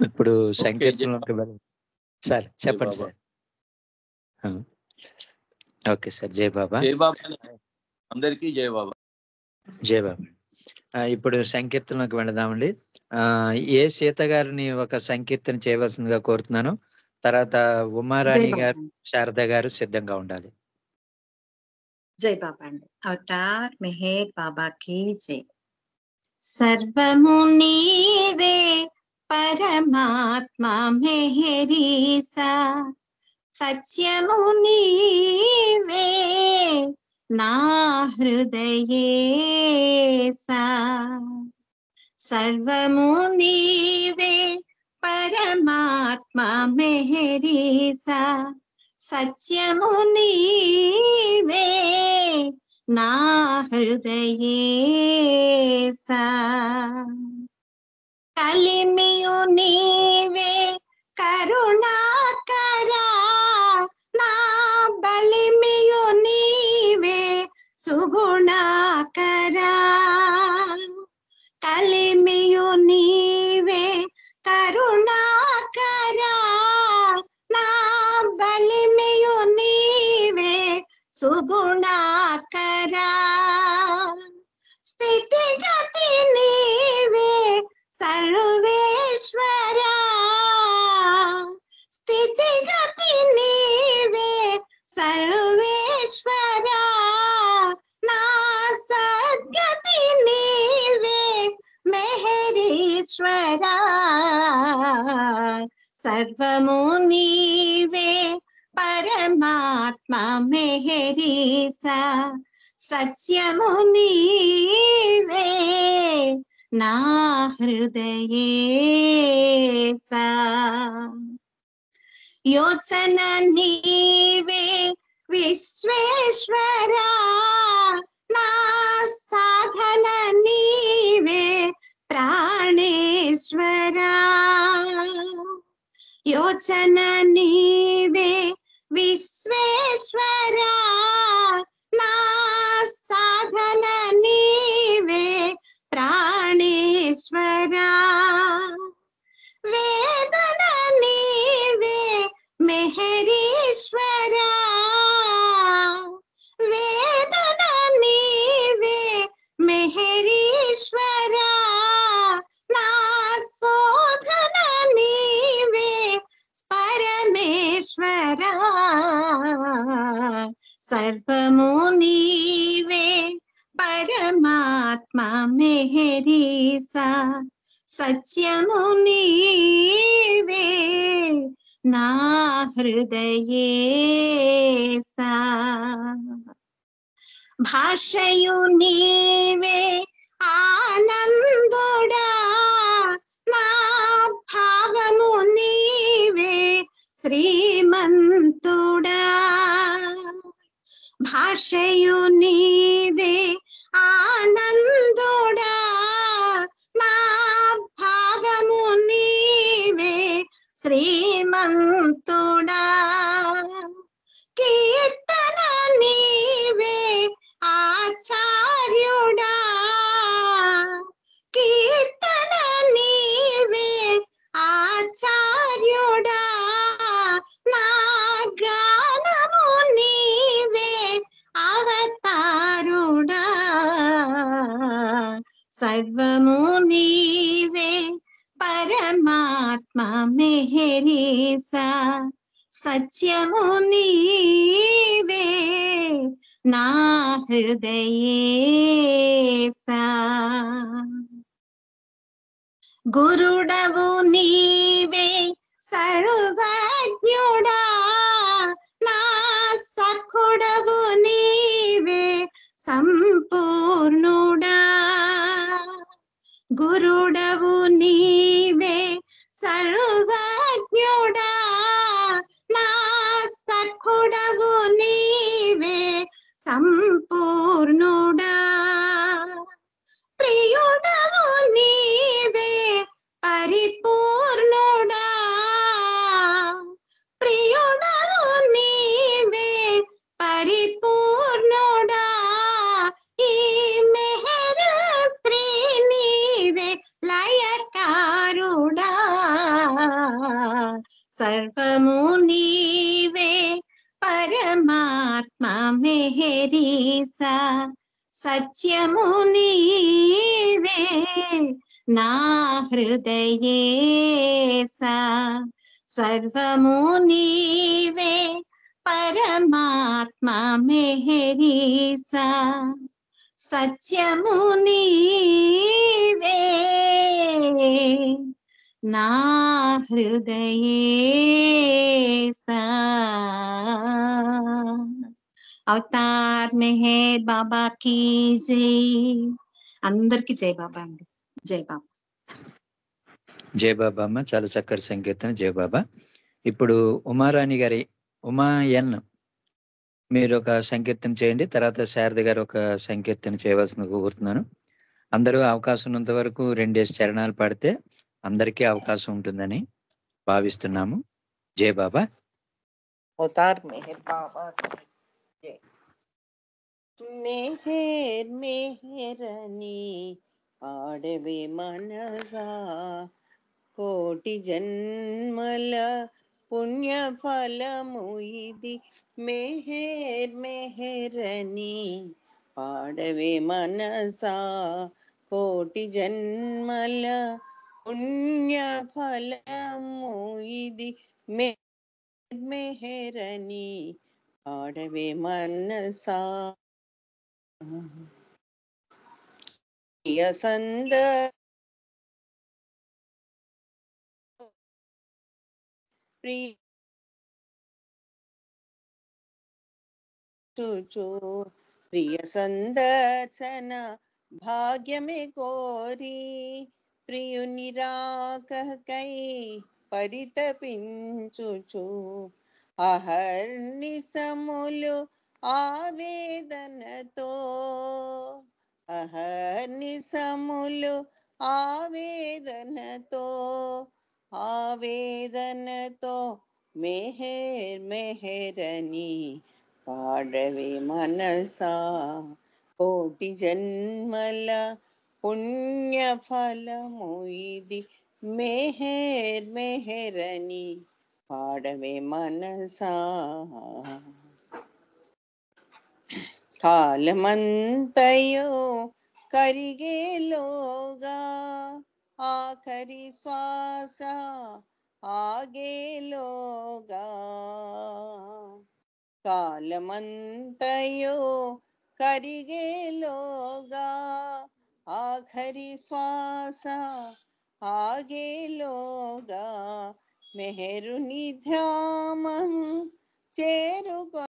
ఇప్పుడు సంకీర్తనలోకి సార్ చెప్పండి సార్. Okay sir. జై బాబా. జై బాబా. అందరికీ జై బాబా. జై బాబా. ఇప్పుడు సంకీర్తనలోకి వెళదామండి. ఏ సీత గారిని ఒక సంకీర్తన చేయవలసిందిగా కోరుతున్నాను. తర్వాత ఉమారాణి గారు, శారద గారు సిద్ధంగా ఉండాలి. జై బాబా అండి. అవతార్ మెహర్ బాబాకి జై. సర్వము నీవే పరమాత్మ మెహరీసా, సత్యము నీవే నా హృదయేసా. సర్వము నీవే పరమాత్మ మెహరీసా, సత్యము నీవే నా హృదయేసా. కలిమియు నీవే కరుణాకరా నా బలిమియు నీవే సుగుణాకరా కలిమియు నీవే కరుణాకరా నా బలిమియు నీవే సుగుణాకరా స్థితిగతి నీవే సర్వేశ్వరా స్థితిగతి నీవే సర్వేశ్వరా నా సద్గతి నీవే మెహరీశ్వరా సర్వము నీవే పరమాత్మ మెహరీసా సత్యము నీవే నా హృదయేసా యోచన నీవే విశ్వేశ్వరా నా సాధన నీవే ప్రాణేశ్వరా యోచన నీవే విశ్వేశ్వరా నా సాధన నీవే ప్రాణేశ్వరా వేదన నీవే మెహరీశ్వరా వేదన నీవే మెహరీశ్వరా నా శోధన నీవే పరమేశ్వరా సర్వము నీవే పరమాత్మ మెహరీసా సత్యము నీవే నా హృదయేసా భాషయు నీవే ఆనందుడా నా భావము నీవే శ్రీమంతుడా భాషయు నీవే ఆనందుడా నా భావము నీవే శ్రీమంతుడా కీర్తన నీవే ఆచార్యుడా కీర్తన నీవే ఆచార్యుడా నా గానము నీవే అవతారుడా సర్వము నీవే పరమాత్మ మెహరీసా సత్యము నీవే నా హృదయేసా గురుడవు నీవే సర్వజ్ఞుడా నా సఖుడవు నీవే సంపూర్ణుడా గురుడవు నీవే సర్వజ్ఞుడా నా సఖుడవు నీవే సంపూర్ణుడా ప్రియుడవు నీవే పరిపూర్ణుడా ప్రియుడవు నీవే పరిపూర్ణుడా ఈ మెహర్ శ్రీ నీవే లయకారుడా సర్వము నీవే పరమాత్మ మెహరీసా సత్యము నీవే నా హృదయేసా సర్వము నీవే పరమాత్మ మెహరీసా సత్యము నీవే నా హృదయేసా అవతార్ మెహర్ బాబా కీ జై అందరికి జై బాబా అండి జై బాబా జై బాబా అమ్మ, చాలా చక్కటి సంకీర్తన. జై బాబా. ఇప్పుడు ఉమారాణి గారి ఉమా ఎన్ మీరు ఒక సంకీర్తన చేయండి, తర్వాత శారద గారు ఒక సంకీర్తన చేయవలసింది కోరుతున్నాను. అందరూ అవకాశం ఉన్నంత వరకు 2 చరణాలు పాడితే అందరికీ అవకాశం ఉంటుందని. భావిస్తున్నాము. జై బాబా. अवतार मेहर बाबा की जय। मेहर मेहरनी आडवे मनसा कोटि जन्मल पुण्य फलमु इदि मेहर मेहरनी आडवे मनसा कोटि जन्मल पुण्य फलमु इदि मेहरनी आडवे मनसा प्रिय संद प्रिय चुचो प्रिय संदर्शन भाग्य में कोरी प्रियुनि राकह कई परितपिंचुचु అహర్నిశములు ఆవేదనతో అహర్నిశములు ఆవేదనతో మెహర్ మెహరని పాడవే మనసా కోటి జన్మల పుణ్య ఫలము ఇది మెహర్ మెహరని పాడవే మనసా కాలమంతయో కరిగేలోగా ఆఖరి శ్వాస ఆగేలోగా కాలమంతయో కరిగేలోగా ఆఖరి శ్వాస ఆగేలోగా మెహరుని ధ్యామం చేరుకొ